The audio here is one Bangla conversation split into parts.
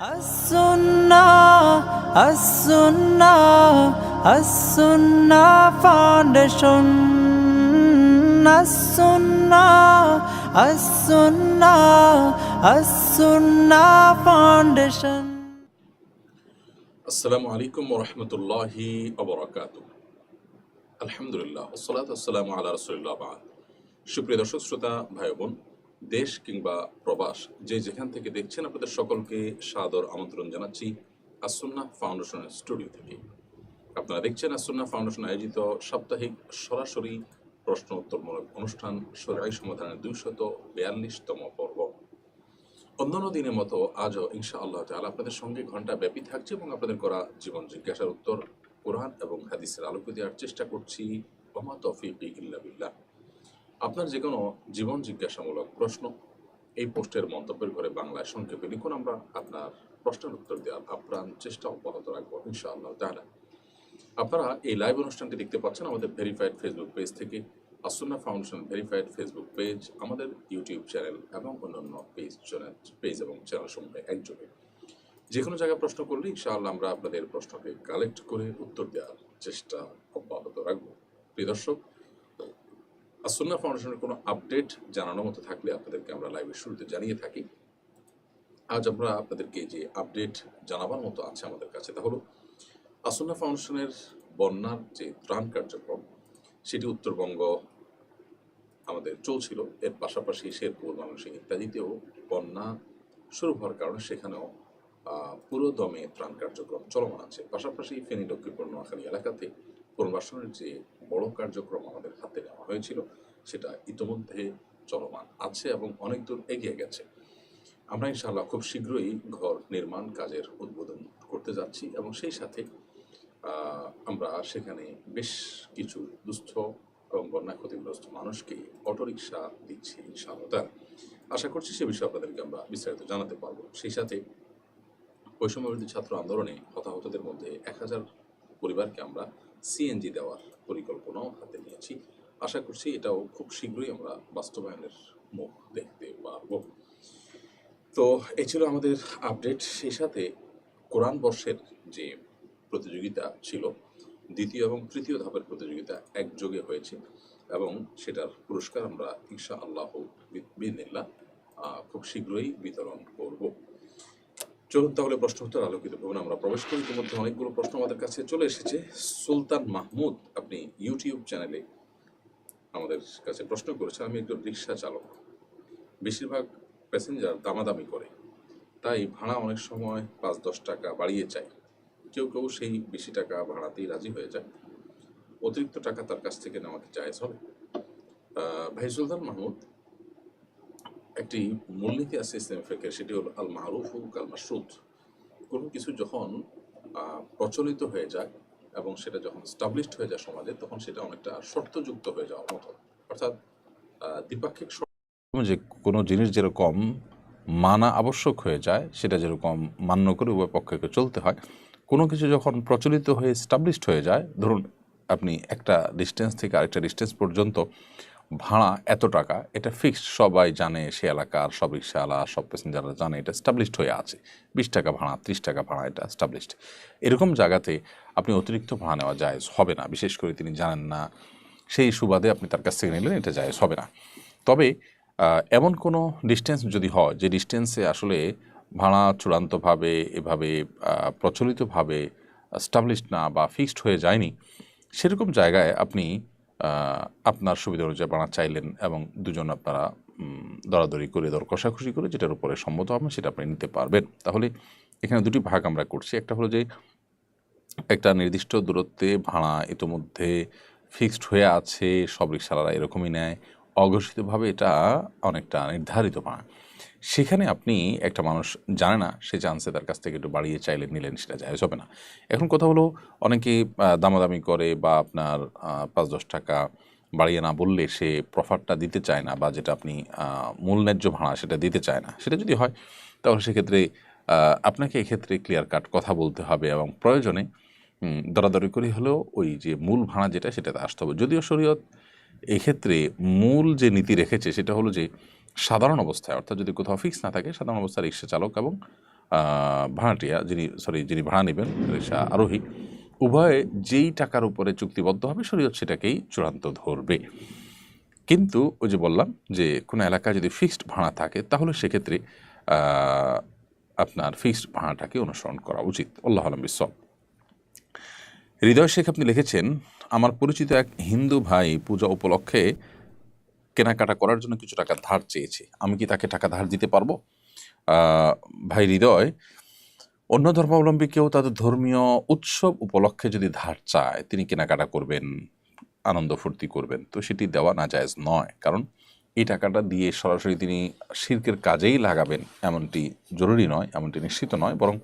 As-Sunnah, As-Sunnah, As-Sunnah Foundation. As-Sunnah, As-Sunnah, As-Sunnah Foundation. আসসালামু আলাইকুম ওয়া রাহমাতুল্লাহি ওয়া বারাকাতুহু। আলহামদুলিল্লাহ ওয়াসসালাতু ওয়াসসালামু আলা রাসূলিল্লাহ বা'দ। সুপ্রিয় দর্শক শ্রোতা ভাই বোন, দেশ কিংবা প্রবাস যে যেখান থেকে দেখছেন, আপনাদের সকলকে সাদর আমন্ত্রণ জানাচ্ছি আস-সুন্নাহ ফাউন্ডেশনের স্টুডিও থেকে। আপনারা দেখছেন আস-সুন্নাহ ফাউন্ডেশন আয়োজিত সাপ্তাহিক সরাসরি প্রশ্ন উত্তরমূলক অনুষ্ঠান শরীআহ সমাধানের 242তম পর্ব। অন্যান্য দিনের মতো আজও ইনশাআল্লাহ তাআলা আপনাদের সঙ্গে ঘন্টা ব্যাপী থাকছে এবং আপনাদের করা জীবন জিজ্ঞাসার উত্তর কোরআন এবং হাদিসের আলোকে দেওয়ার চেষ্টা করছি। ওমা তৌফিকি ইল্লা বিল্লাহ। আপনার যে কোনো জীবন জিজ্ঞাসামূলক প্রশ্ন এই পোস্টের মন্তব্যের ঘরে বাংলায় সংক্ষেপে লিখুন, আমরা আপনার প্রশ্নের উত্তর দেওয়ার আপ্রাণ চেষ্টা অব্যাহত রাখবো ইনশাআল্লাহ তাআলা। আপনারা এই লাইভ অনুষ্ঠানটি দেখতে পাচ্ছেন আমাদের ভেরিফাইড ফেসবুক পেজ থেকে, As Sunnah foundation verified Facebook page, আমাদের ইউটিউব চ্যানেল এবং অন্যান্য পেজ এবং চ্যানেল সমূহে একযোগে। যে কোনো জায়গায় প্রশ্ন করলে ইনশাআল্লাহ আমরা আপনাদের প্রশ্নকে কালেক্ট করে উত্তর দেওয়ার চেষ্টা অব্যাহত রাখবো। প্রিয় দর্শক, আস-সুন্নাহ ফাউন্ডেশনের কোনো আপডেট জানানোর মতো থাকলে আপনাদেরকে আমরা লাইভের শুরুতে জানিয়ে থাকি। আজ আমরা আপনাদেরকে যে আপডেট জানাবার মতো আছে আমাদের কাছে, তা হলো আস-সুন্নাহ ফাউন্ডেশনের বন্যার যে ত্রাণ কার্যক্রম, সেটি উত্তরবঙ্গ আমাদের চলছিল। এর পাশাপাশি শেরপুর, ময়মনসিংহ ইত্যাদিতেও বন্যা শুরু হওয়ার কারণে সেখানেও পুরো দমে ত্রাণ কার্যক্রম চলমান আছে। পাশাপাশি ফেনী, লক্ষ্মীপুর, নোয়াখালী এলাকাতে পুনর্বাসনের যে বড় কার্যক্রম আমাদের হাতে নেওয়া হয়েছিল, সেটা ইতোমধ্যে চলমান আছে এবং অনেক দূর এগিয়ে গেছে। আমরা ইনশাআল্লাহ খুব শীঘ্রই ঘর নির্মাণ কাজের উদ্বোধন করতে যাচ্ছি এবং সেই সাথে আমরা সেখানে বেশ কিছু দুস্থ এবং বন্যা ক্ষতিগ্রস্ত মানুষকে অটোরিকশা দিচ্ছি ইনশাআল্লাহ। আশা করছি সে বিষয়ে আপনাদেরকে আমরা বিস্তারিত জানাতে পারবো। সেই সাথে বৈষম্যবিরোধী ছাত্র আন্দোলনে হতাহতদের মধ্যে 1000 পরিবারকে আমরা সিএনজি দেওয়ার পরিকল্পনাও হাতে নিয়েছি। আশা করছি এটাও খুব শীঘ্রই আমরা বাস্তবায়নের মুখ দেখতে পারবো। তো এই ছিল আমাদের আপডেট। সেই সাথে কোরআন বর্ষের যে প্রতিযোগিতা ছিল, দ্বিতীয় এবং তৃতীয় ধাপের প্রতিযোগিতা একযোগে হয়েছে এবং সেটার পুরস্কার আমরা ইনশাআল্লাহ বিইذনিল্লাহ খুব শীঘ্রই বিতরণ করব। চলুন তাহলে প্রশ্ন উত্তর আলোকিত ভবনে আমরা প্রবেশ করি। ইতিমধ্যে অনেকগুলো প্রশ্ন আমাদের কাছে চলে এসেছে। সুলতান মাহমুদ, আপনি ইউটিউব চ্যানেলে আমাদের কাছে প্রশ্ন করেছেন, আমি একজন রিক্সা চালক, বেশিরভাগ প্যাসেঞ্জার দামাদামি করে, তাই ভাড়া অনেক সময় 5-10 টাকা বাড়িয়ে চায়। কেউ কেউ সেই বেশি টাকা ভাড়াতেই রাজি হয়ে যায়। অতিরিক্ত টাকা তার কাছ থেকে নেওয়া কি জায়েজ হবে? ভাই সুলতান মাহমুদ, একটি মূলনীতি আছে ইসলামী ফিকহের, সেটি হলো আল মারুফু কাল মাশরুত। কোনো কিছু যখন প্রচলিত হয়ে যায় এবং সেটা যখন স্টাবলিশড হয়ে যায় সমাজে, তখন সেটা অনেকটা শর্তযুক্ত হয়ে যাওয়ার মতো। অর্থাৎ দ্বিপাক্ষিক যে কোনো জিনিস যেরকম মানা আবশ্যক হয়ে যায়, সেটা যেরকম মান্য করে উভয় পক্ষকে চলতে হয়, কোনো কিছু যখন প্রচলিত হয়ে স্টাবলিশড হয়ে যায়, ধরুন আপনি একটা ডিস্টেন্স থেকে আরেকটা ডিস্টেন্স পর্যন্ত ভাড়া এত টাকা, এটা ফিক্সড, সবাই জানে, সে এলাকার সব রিক্সাওয়ালা, সব প্যাসেঞ্জাররা জানে, এটা স্টাবলিশড হয়ে আছে, 20 টাকা ভাড়া, 30 টাকা ভাড়া, এটা স্টাবলিশড। এরকম জায়গাতে আপনি অতিরিক্ত ভাড়া নেওয়া জায়েজ হবে না। বিশেষ করে তিনি জানেন না, সেই সুবাদে আপনি তার কাছ থেকে নিলেন, এটা জায়েজ হবে না। তবে এমন কোনো ডিস্টেন্স যদি হয় যে ডিস্টেন্সে আসলে ভাড়া চূড়ান্তভাবে এভাবে প্রচলিতভাবে স্টাবলিশড না বা ফিক্সড হয়ে যায়নি, সেরকম জায়গায় আপনি আপনার সুবিধা অনুযায়ী ভাড়া চাইলেন এবং দুজন আপনারা দরাদরি করে, দর কষাকষি করে যেটার উপরে সম্মত হবেন সেটা আপনি নিতে পারবেন। তাহলে এখানে দুটি ভাগ আমরা করছি। একটা হলো যে একটা নির্দিষ্ট দূরত্বে ভাড়া ইতোমধ্যে ফিক্সড হয়ে আছে, সব রিক্সাওয়ালারা এরকমই নেয়, অঘোষিতভাবে এটা অনেকটা নির্ধারিত ভাড়া। সেখানে আপনি একটা মানুষ জানে না, সে চান্সে তার কাছ থেকে একটু বাড়িয়ে চাইলেন, নিলেন, সেটা জায়েজ হবে না। এখন কথা হলো, অনেকে দামাদামি করে বা আপনার 5-10 টাকা বাড়িয়ে না বললে সে প্রফারটা দিতে চায় না, বা যেটা আপনি মূল ন্যায্য ভাড়া সেটা দিতে চায় না। সেটা যদি হয় তাহলে সেক্ষেত্রে আপনাকে এক্ষেত্রে ক্লিয়ার কাট কথা বলতে হবে এবং প্রয়োজনে দরাদরি করে হলেও ওই যে মূল ভাড়া যেটা সেটাতে আসতে হবে। যদিও শরীয়ত এক্ষেত্রে মূল যে নীতি রেখেছে সেটা হলো যে সাধারণ অবস্থায়, অর্থাৎ যদি কোথাও ফিক্স না থাকে, সাধারণ অবস্থায় রিক্সা চালক এবং ভাড়াটিয়া যিনি ভাড়া নেবেন, রিক্সা আরোহী, উভয়ে যেই টাকার উপরে চুক্তিবদ্ধ হবে শরীয়ত সেটাকেই চূড়ান্ত ধরবে। কিন্তু ওই যে বললাম যে কোনো এলাকায় যদি ফিক্সড ভাড়া থাকে তাহলে সেক্ষেত্রে আপনার ফিক্সড ভাড়াটাকে অনুসরণ করা উচিত। আল্লাহু আ'লাম বিসওয়াব। হৃদয় শেখ আপনি লিখেছেন, আমার পরিচিত এক হিন্দু ভাই পূজা উপলক্ষে কেনাকাটা করার জন্য কিছু টাকা ধার চেয়েছে, আমি কি তাকে টাকা ধার দিতে পারবো? ভাই হৃদয়, অন্য ধর্মাবলম্বী কেউ তাদের ধর্মীয় উৎসব উপলক্ষে যদি ধার চায়, তিনি কেনাকাটা করবেন, আনন্দ ফুর্তি করবেন, তো সেটি দেওয়া নাজায়েজ নয়। কারণ এই টাকাটা দিয়ে সরাসরি তিনি শিরকের কাজেই লাগাবেন এমনটি জরুরি নয়, এমনটি নিশ্চিত নয়, বরং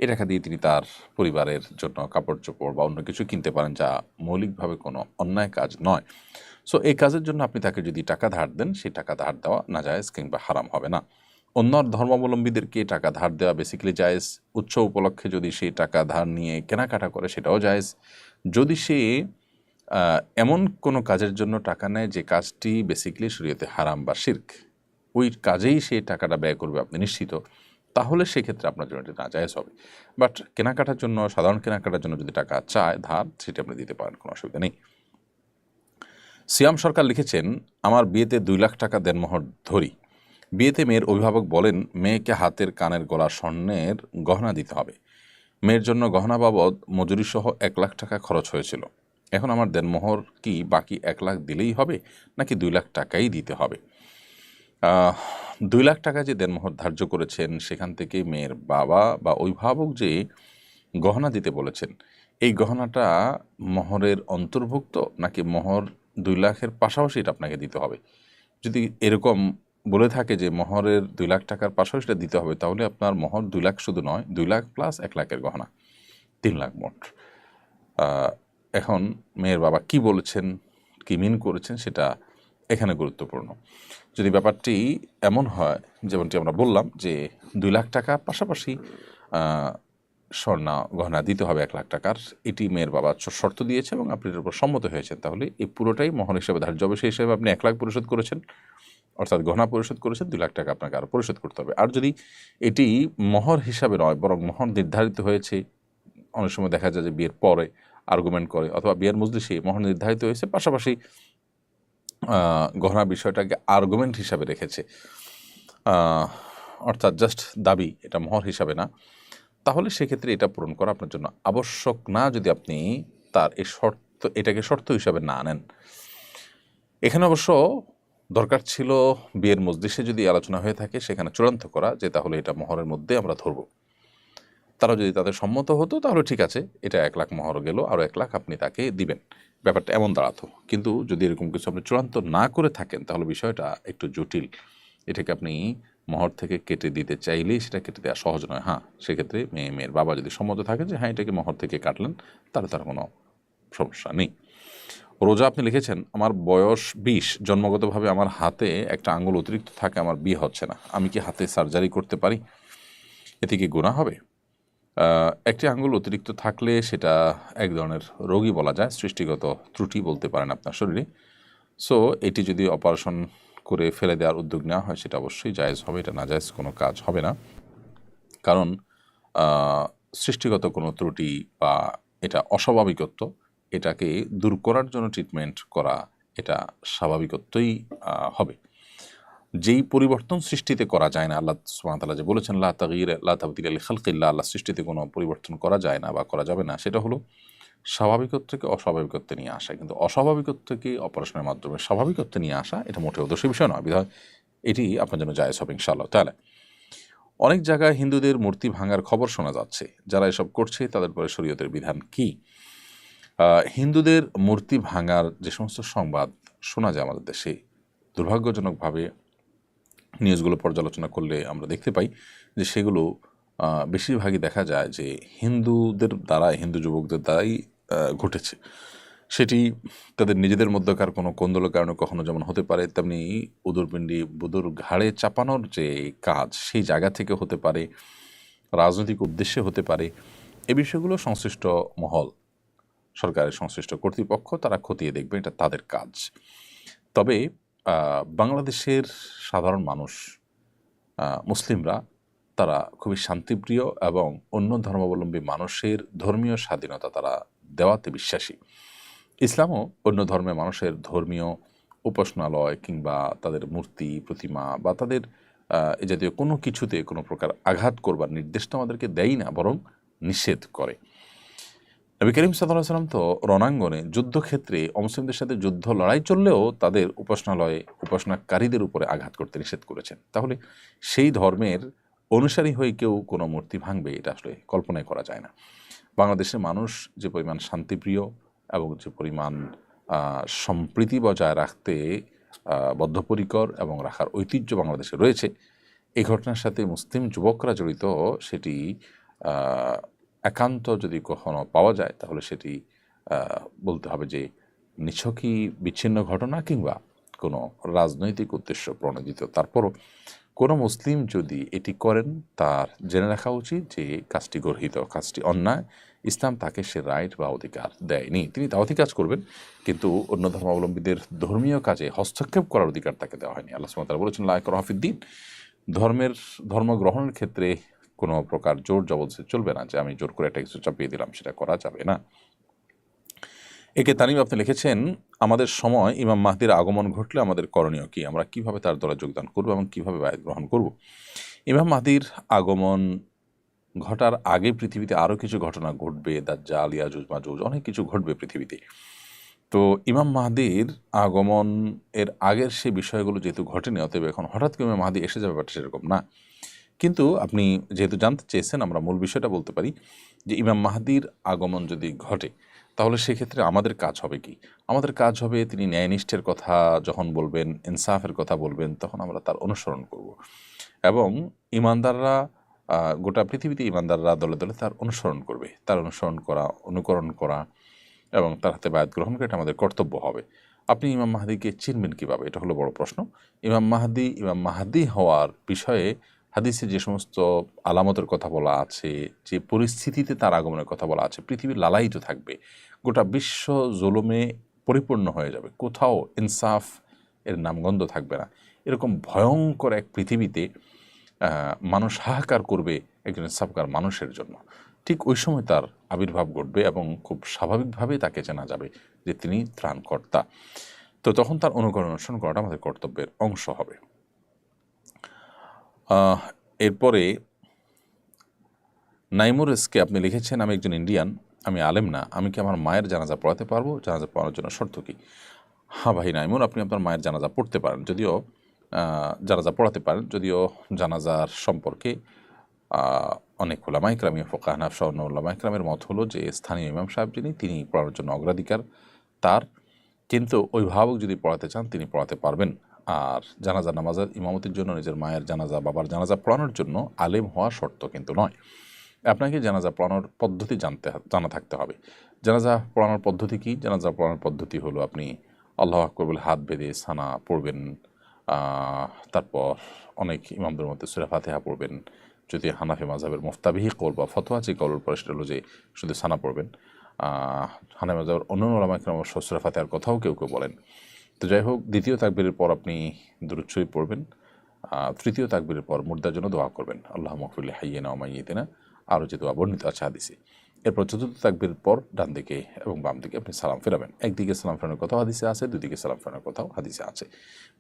এই টাকা দিয়ে তিনি তার পরিবারের জন্য কাপড় চোপড় বা অন্য কিছু কিনতে পারেন, যা মৌলিকভাবে কোনো অন্যায় কাজ নয়। সো এই কাজের জন্য আপনি তাকে যদি টাকা ধার দেন, সেই টাকা ধার দেওয়া নাজায়েজ কিংবা হারাম হবে না। অন্য ধর্মাবলম্বীদেরকে টাকা ধার দেওয়া বেসিক্যালি জায়েজ। উৎসব উপলক্ষে যদি সেই টাকা ধার নিয়ে কেনাকাটা করে সেটাও জায়েজ। যদি সে এমন কোনো কাজের জন্য টাকা নেয় যে কাজটি বেসিক্যালি শরীয়তে হারাম বা শিরক, ওই কাজেই সে টাকাটা ব্যয় করবে আপনি নিশ্চিত, তাহলে সেক্ষেত্রে আপনার জন্য এটা নাজায়েজ হবে। বাট কেনাকাটার জন্য, সাধারণ কেনাকাটার জন্য যদি টাকা চায় ধার, সেটা আপনি দিতে পারেন, কোনো অসুবিধা নেই। সিয়াম সরকার লিখেছেন, আমার বিয়েতে 2 লাখ টাকা দেনমোহর ধরি। বিয়েতে মেয়ের অভিভাবক বলেন মেয়েকে হাতের, কানের, গলা, স্বর্ণের গহনা দিতে হবে। মেয়ের জন্য গহনা বাবদ মজুরি সহ 1 লাখ টাকা খরচ হয়েছিল। এখন আমার দেনমোহর কি বাকি 1 লাখ দিলেই হবে নাকি 2 লাখ টাকাই দিতে হবে? 2 লাখ টাকা যে দেনমোহর ধার্য করেছেন, সেখান থেকে মেয়ের বাবা বা অভিভাবক যে গহনা দিতে বলেছেন, এই গহনাটা মোহরের অন্তর্ভুক্ত নাকি মোহর 2 লাখের পাশাপাশি এটা আপনাকে দিতে হবে? যদি এরকম বলে থাকে যে মোহরের 2 লাখ টাকার পাশাপাশি এটা দিতে হবে, তাহলে আপনার মোহর 2 লাখ শুধু নয়, 2 লাখ প্লাস 1 লাখের গহনা, 3 লাখ মোট। এখন মেয়ের বাবা কি বলেছেন, কি মিন করেছেন, সেটা এখানে গুরুত্বপূর্ণ। যদি ব্যাপারটি এমন হয় যেমনটি আমরা বললাম যে 2 লাখ টাকার পাশাপাশি স্বর্ণ গহনা দিতে হবে 1 লাখ টাকার, এটি মেয়ের বাবা শর্ত দিয়েছে এবং আপনি এর উপর সম্মত হয়েছেন, তাহলে এই পুরোটাই মোহর হিসেবে ধার্য হবে। সেই হিসেবে আপনি 1 লাখ পরিশোধ করেছেন, অর্থাৎ গহনা পরিশোধ করেছেন, 2 লাখ টাকা আপনাকে আরও পরিশোধ করতে হবে। আর যদি এটি মোহর হিসাবে নয়, বরং মোহর নির্ধারিত হয়েছে, অনেক সময় দেখা যায় যে বিয়ের পরে আর্গুমেন্ট করে, অথবা বিয়ের মজলিসে মোহর নির্ধারিত হয়েছে, পাশাপাশি গহনা বিষয়টাকে আর্গুমেন্ট হিসাবে রেখেছে, অর্থাৎ জাস্ট দাবি, এটা মোহর হিসাবে না, তাহলে সেক্ষেত্রে এটা পূরণ করা আপনার জন্য আবশ্যক না, যদি আপনি তার এই এটাকে শর্ত হিসাবে না নেন। এখানে অবশ্য দরকার ছিল বিয়ের মজলিসে যদি আলোচনা হয়ে থাকে সেখানে চূড়ান্ত করা যে তাহলে এটা মোহরের মধ্যে আমরা ধরব। তারা যদি তাদের সম্মত হতো তাহলে ঠিক আছে, এটা 1 লাখ মোহর গেল, আরও 1 লাখ আপনি তাকে দিবেন, ব্যাপারটা এমন দাঁড়াতো। কিন্তু যদি এরকম কিছু আপনি চূড়ান্ত না করে থাকেন তাহলে বিষয়টা একটু জটিল। এটাকে আপনি মোহর থেকে কেটে দিতে চাইলেই সেটা কেটে দেওয়া সহজ নয়। হ্যাঁ, সেক্ষেত্রে মেয়ের বাবা যদি সম্মত থাকে যে হ্যাঁ এটাকে মোহর থেকে কাটলেন, তাহলে তার কোনো সমস্যা নেই। রোজা আপনি লিখেছেন, আমার বয়স 20, জন্মগতভাবে আমার হাতে একটা আঙ্গুল অতিরিক্ত থাকে, আমার বিয়ে হচ্ছে না, আমি কি হাতে সার্জারি করতে পারি? এতে কি গুনাহ হবে? একটি আঙ্গুল অতিরিক্ত থাকলে সেটা এক ধরনের রোগই বলা যায়, সৃষ্টিগত ত্রুটি বলতে পারেন আপনার শরীরে। সো এটি যদি অপারেশন করে ফেলে দেওয়ার উদ্যোগ নেওয়া হয় সেটা অবশ্যই জায়েজ হবে, এটা নাজায়েজ কোনো কাজ হবে না। কারণ সৃষ্টিগত কোনো ত্রুটি বা এটা অস্বাভাবিকত্ব, এটাকে দূর করার জন্য ট্রিটমেন্ট করা এটা স্বাভাবিকত্বই হবে। যেই পরিবর্তন সৃষ্টিতে করা যায় না, আল্লাহ সুবহানাহু ওয়া তাআলা যে বলেছেন লা তাগয়িরা লা তাবদীলা লিখালকিল্লাহ, আল্লাহ সৃষ্টিতে কোনো পরিবর্তন করা যায় না বা করা যাবে না, সেটা হলো স্বাভাবিকত্বকে অস্বাভাবিকত্বে নিয়ে আসা। কিন্তু অস্বাভাবিকত্বকে অপারেশনের মাধ্যমে স্বাভাবিকত্বে নিয়ে আসা এটা মোটেও দোষী বিষয় নয়, বিধায় এটি আপনার জন্য জায়েজ হবে ইনশাআল্লাহ তাআলা। অনেক জায়গায় হিন্দুদের মূর্তি ভাঙার খবর শোনা যাচ্ছে, যারা এসব করছে তাদের পরে শরীয়তের বিধান কি? হিন্দুদের মূর্তি ভাঙার যে সমস্ত সংবাদ শোনা যায় আমাদের দেশে, দুর্ভাগ্যজনকভাবে নিউজগুলো পর্যালোচনা করলে আমরা দেখতে পাই যে সেগুলো বেশিরভাগই দেখা যায় যে হিন্দুদের দ্বারাই, হিন্দু যুবকদের দ্বারাই ঘটেছে। সেটি তাদের নিজেদের মধ্যকার কোনো কোন্দলের কারণে কখনো যেমন হতে পারে, তেমনি উদরপিণ্ডি বুদুর ঘাড়ে চাপানোর যে কাজ সেই জায়গা থেকে হতে পারে, রাজনৈতিক উদ্দেশ্যে হতে পারে। এ বিষয়গুলো সংশ্লিষ্ট মহল, সরকারের সংশ্লিষ্ট কর্তৃপক্ষ তারা খতিয়ে দেখবে, এটা তাদের কাজ। তবে বাংলাদেশের সাধারণ মানুষ, মুসলিমরা তারা খুবই শান্তিপ্রিয় এবং অন্য ধর্মাবলম্বী মানুষের ধর্মীয় স্বাধীনতা তারা দেওয়াতে বিশ্বাসী। ইসলামও অন্য ধর্মের মানুষের ধর্মীয় উপাসনালয় কিংবা তাদের মূর্তি প্রতিমা বা তাদের এ জাতীয় কোনো কিছুতে কোনো প্রকার আঘাত করবার নির্দেশটা আমাদেরকে দেয় না, বরং নিষেধ করে। নবী করিম সাল্লাল্লাহু আলাইহি ওয়াসাল্লাম তো রণাঙ্গনে যুদ্ধক্ষেত্রে অমুসলিমদের সাথে যুদ্ধ লড়াই চললেও তাদের উপাসনালয়ে উপাসনাকারীদের উপরে আঘাত করতে নিষেধ করেছেন। তাহলে সেই ধর্মের অনুসারী হয়ে কেউ কোনো মূর্তি ভাঙবে, এটা আসলে কল্পনাই করা যায় না। বাংলাদেশের মানুষ যে পরিমাণ শান্তিপ্রিয় এবং যে পরিমাণ সম্প্রীতি বজায় রাখতে বদ্ধপরিকর এবং রাখার ঐতিহ্য বাংলাদেশে রয়েছে, এই ঘটনার সাথে মুসলিম যুবকরা জড়িত সেটি একান্ত যদি কখনো পাওয়া যায় তাহলে সেটি বলতে হবে যে নিছকই বিচ্ছিন্ন ঘটনা কিংবা কোনো রাজনৈতিক উদ্দেশ্য প্রণোদিত। তারপরও কোনো মুসলিম যদি এটি করেন তার জেনে রাখা উচিত যে কাজটি গর্হিত, কাজটি অন্যায়। ইসলাম তাকে সে রাইট বা অধিকার দেয়নি। তিনি দাওয়াতি কাজ করবেন, কিন্তু অন্য ধর্মাবলম্বীদের ধর্মীয় কাজে হস্তক্ষেপ করার অধিকার তাকে দেওয়া হয়নি। আল্লাহ সুবহানাহু ওয়া তাআলা বলেছেন লা ইকরাহা ফিদ্দীন, ধর্ম গ্রহণের ক্ষেত্রে কোনো প্রকার জোর জবরদস্তি চলবে না, যে আমি জোর করে একটা কিছু চাপিয়ে দিলাম, সেটা করা যাবে না। একে তানিম আপনি লিখেছেন, আমাদের সময় ইমাম মাহদির আগমন ঘটলে আমাদের করণীয় কি, আমরা কিভাবে তার দ্বারা যোগদান করব এবং কিভাবে বায়াত গ্রহণ করব। ইমাম মাহদির আগমন ঘটার আগে পৃথিবীতে আরও কিছু ঘটনা ঘটবে, দাজ্জাল, ইয়াজুজ মাজুজ, অনেক কিছু ঘটবে পৃথিবীতে। তো ইমাম মাহদির আগমন এর আগের সেই বিষয়গুলো যেহেতু ঘটেনি, অতএব এখন হঠাৎ করে ইমাম মাহদি এসে যাবে ব্যাপারটা সেরকম না। কিন্তু আপনি যেহেতু জানতে চেয়েছেন, আমরা মূল বিষয়টা বলতে পারি যে ইমাম মাহদির আগমন যদি ঘটে তাহলে সেক্ষেত্রে আমাদের কাজ হবে কি? আমাদের কাজ হবে তিনি ন্যায়নিষ্ঠের কথা যখন বলবেন, ইনসাফের কথা বলবেন, তখন আমরা তার অনুসরণ করব এবং ইমানদাররা গোটা পৃথিবীতে ইমানদাররা দলে দলে তার অনুসরণ করবে। তার অনুকরণ করা এবং তার হাতে বায়াত গ্রহণ করে এটা আমাদের কর্তব্য হবে। আপনি ইমাম মাহদিকে চিনবেন কীভাবে, এটা হলো বড় প্রশ্ন। ইমাম মাহদি হওয়ার বিষয়ে হাদিসে যে সমস্ত আলামতের কথা বলা আছে, যে পরিস্থিতিতে তার আগমনের কথা বলা আছে, পৃথিবী লালায়িত থাকবে, গোটা বিশ্ব জুলুমে পরিপূর্ণ হয়ে যাবে, কোথাও ইনসাফ এর নামগন্ধ থাকবে না। এরকম ভয়ঙ্কর এক পৃথিবীতে মানুষ হাহাকার করবে একজন ইনসাফকার মানুষের জন্য। ঠিক ওই সময় তার আবির্ভাব ঘটবে এবং খুব স্বাভাবিকভাবেই তাকে জানা যাবে যে তিনি ত্রাণকর্তা। তো তখন তার অনুসরণ করাটা আমাদের কর্তব্যের অংশ হবে। এরপরে নাইমুর এসকে আপনি লিখেছেন, আমি একজন ইন্ডিয়ান, আমি আলেম না, আমি কি আমার মায়ের জানাজা পড়াতে পারবো? জানাজা পড়ানোর জন্য শর্ত কি? হ্যাঁ ভাই নাইমুর, আপনি আপনার মায়ের জানাজা পড়তে পারেন, যদিও জানাজা পড়াতে পারেন, যদিও জানাজার সম্পর্কে অনেক উলামা ইকরাম, ফুকাহা হানাফ সহ অন্য উলামা ইকরামের মত হলো যে স্থানীয় ইমাম সাহেব তিনি পড়ানোর জন্য অগ্রাধিকার তার, কিন্তু অভিভাবক যদি পড়াতে চান তিনি পড়াতে পারবেন। আর জানাজা নামাজের ইমামতির জন্য নিজের মায়ের জানাজা, বাবার জানাজা পড়ানোর জন্য আলেম হওয়া শর্ত কিন্তু নয়। আপনাকে জানাজা পড়ানোর পদ্ধতি জানা থাকতে হবে। জানাজা পড়ানোর পদ্ধতি কি? জানাজা পড়ানোর পদ্ধতি হলো আপনি আল্লাহু আকবার বলে হাত বেঁধে সানা পড়বেন, তারপর অনেক ইমামদের মধ্যে সূরা ফাতিহা পড়বেন। যদি হানাফি মাযহাবের মুফতাবিহি কওল বা ফতোয়া যে কওলের পরে সেটা হলো যে শুধু সানা পড়বেন। হানাফি মাযহাবের অন্যান্য উলামা ইকরাম সূরা ফাতিহার কথাও কেউ বলেন। তো যাই হোক, দ্বিতীয় তাকবীরের পর আপনি দুরূদ শরীফ পড়বেন। তৃতীয় তাকবীরের পর মুর্দার জন্য দোয়া করবেন, আল্লাহুম্মা গফির লি হাইয়িনা ওয়া মাইয়িতিনা, আরও যে দোয়া বর্ণিত আছে হাদিসে। এরপর চতুর্থ তাকবীরের পর ডান দিকে এবং বাম দিকে আপনি সালাম ফেরাবেন। একদিকে সালাম ফেরানোর কথাও হাদিসে আছে, দুদিকে সালাম ফেরানোর কথাও হাদিসে আছে।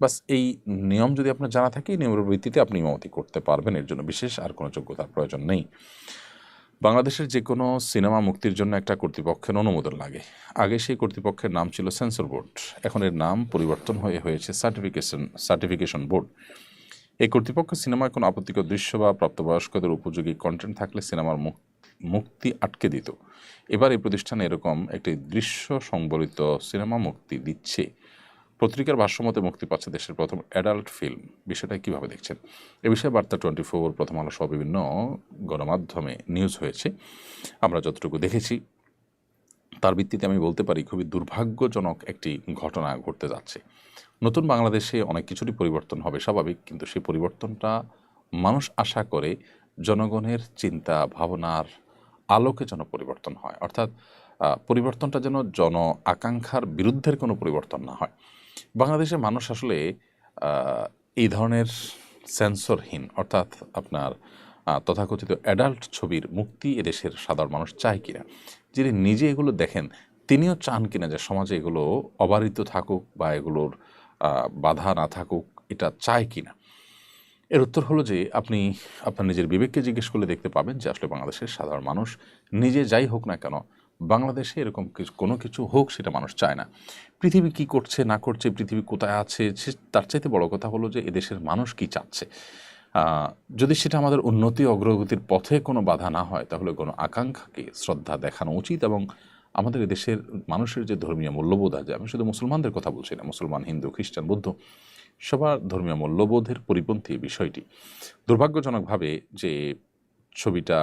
বাস এই নিয়ম যদি আপনার জানা থাকে, এই নিয়মের ভিত্তিতে আপনি ইমামতি করতে পারবেন। এর জন্য বিশেষ আর কোনো যোগ্যতার প্রয়োজন নেই। বাংলাদেশের যে কোনো সিনেমা মুক্তির জন্য একটা কর্তৃপক্ষের অনুমোদন লাগে। আগে সেই কর্তৃপক্ষের নাম ছিল সেন্সর বোর্ড, এখন এর নাম পরিবর্তন হয়েছে সার্টিফিকেশন বোর্ড। এই কর্তৃপক্ষ সিনেমায় কোনো আপত্তিকর দৃশ্য বা প্রাপ্তবয়স্কদের উপযোগী কন্টেন্ট থাকলে সিনেমার মুক্তি আটকে দিত। এবার এই প্রতিষ্ঠানে এরকম একটি দৃশ্য সংবলিত সিনেমা মুক্তি দিচ্ছে। পত্রিকার ভাষ্যমতে মুক্তি পাচ্ছে দেশের প্রথম অ্যাডাল্ট ফিল্ম। বিষয়টা কীভাবে দেখছেন? এ বিষয়ে বার্তা 24, প্রথম আলো সহ বিভিন্ন গণমাধ্যমে নিউজ হয়েছে। আমরা যতটুকু দেখেছি তার ভিত্তিতে আমি বলতে পারি খুবই দুর্ভাগ্যজনক একটি ঘটনা ঘটতে যাচ্ছে। নতুন বাংলাদেশে অনেক কিছুরই পরিবর্তন হবে স্বাভাবিক, কিন্তু সেই পরিবর্তনটা মানুষ আশা করে জনগণের চিন্তা ভাবনার আলোকে যেন পরিবর্তন হয়, অর্থাৎ পরিবর্তনটা যেন জন আকাঙ্ক্ষার বিরুদ্ধের কোনো পরিবর্তন না হয়। বাংলাদেশের মানুষ আসলে এই ধরনের সেন্সরহীন, অর্থাৎ আপনার তথাকথিত অ্যাডাল্ট ছবির মুক্তি এদেশের সাধারণ মানুষ চায় কিনা, যিনি নিজে এগুলো দেখেন তিনিও চান কিনা যে সমাজে এগুলো অবারিত থাকুক বা এগুলোর বাধা না থাকুক, এটা চায় কিনা। এর উত্তর হলো যে আপনি আপনার নিজের বিবেককে জিজ্ঞেস করলে দেখতে পাবেন যে আসলে বাংলাদেশের সাধারণ মানুষ নিজে যাই হোক না কেন বাংলাদেশে এরকম কোনো কিছু হোক সেটা মানুষ চায় না। পৃথিবী কি করছে না করছে, পৃথিবী কোথায় আছে, তার চাইতে বড় কথা হলো যে এদেশের মানুষ কি চাচ্ছে। যদি সেটা আমাদের উন্নতি অগ্রগতির পথে কোনো বাধা না হয় তাহলে কোনো আকাঙ্ক্ষাকে শ্রদ্ধা দেখানো উচিত। এবং আমাদের দেশের মানুষের যে ধর্মীয় মূল্যবোধ আছে, আমি শুধু মুসলমানদের কথা বলছি না, মুসলমান, হিন্দু, খ্রিস্টান, বৌদ্ধ, সবার ধর্মীয় মূল্যবোধের পরিপন্থী বিষয়টি। দুর্ভাগ্যজনকভাবে যে ছবিটা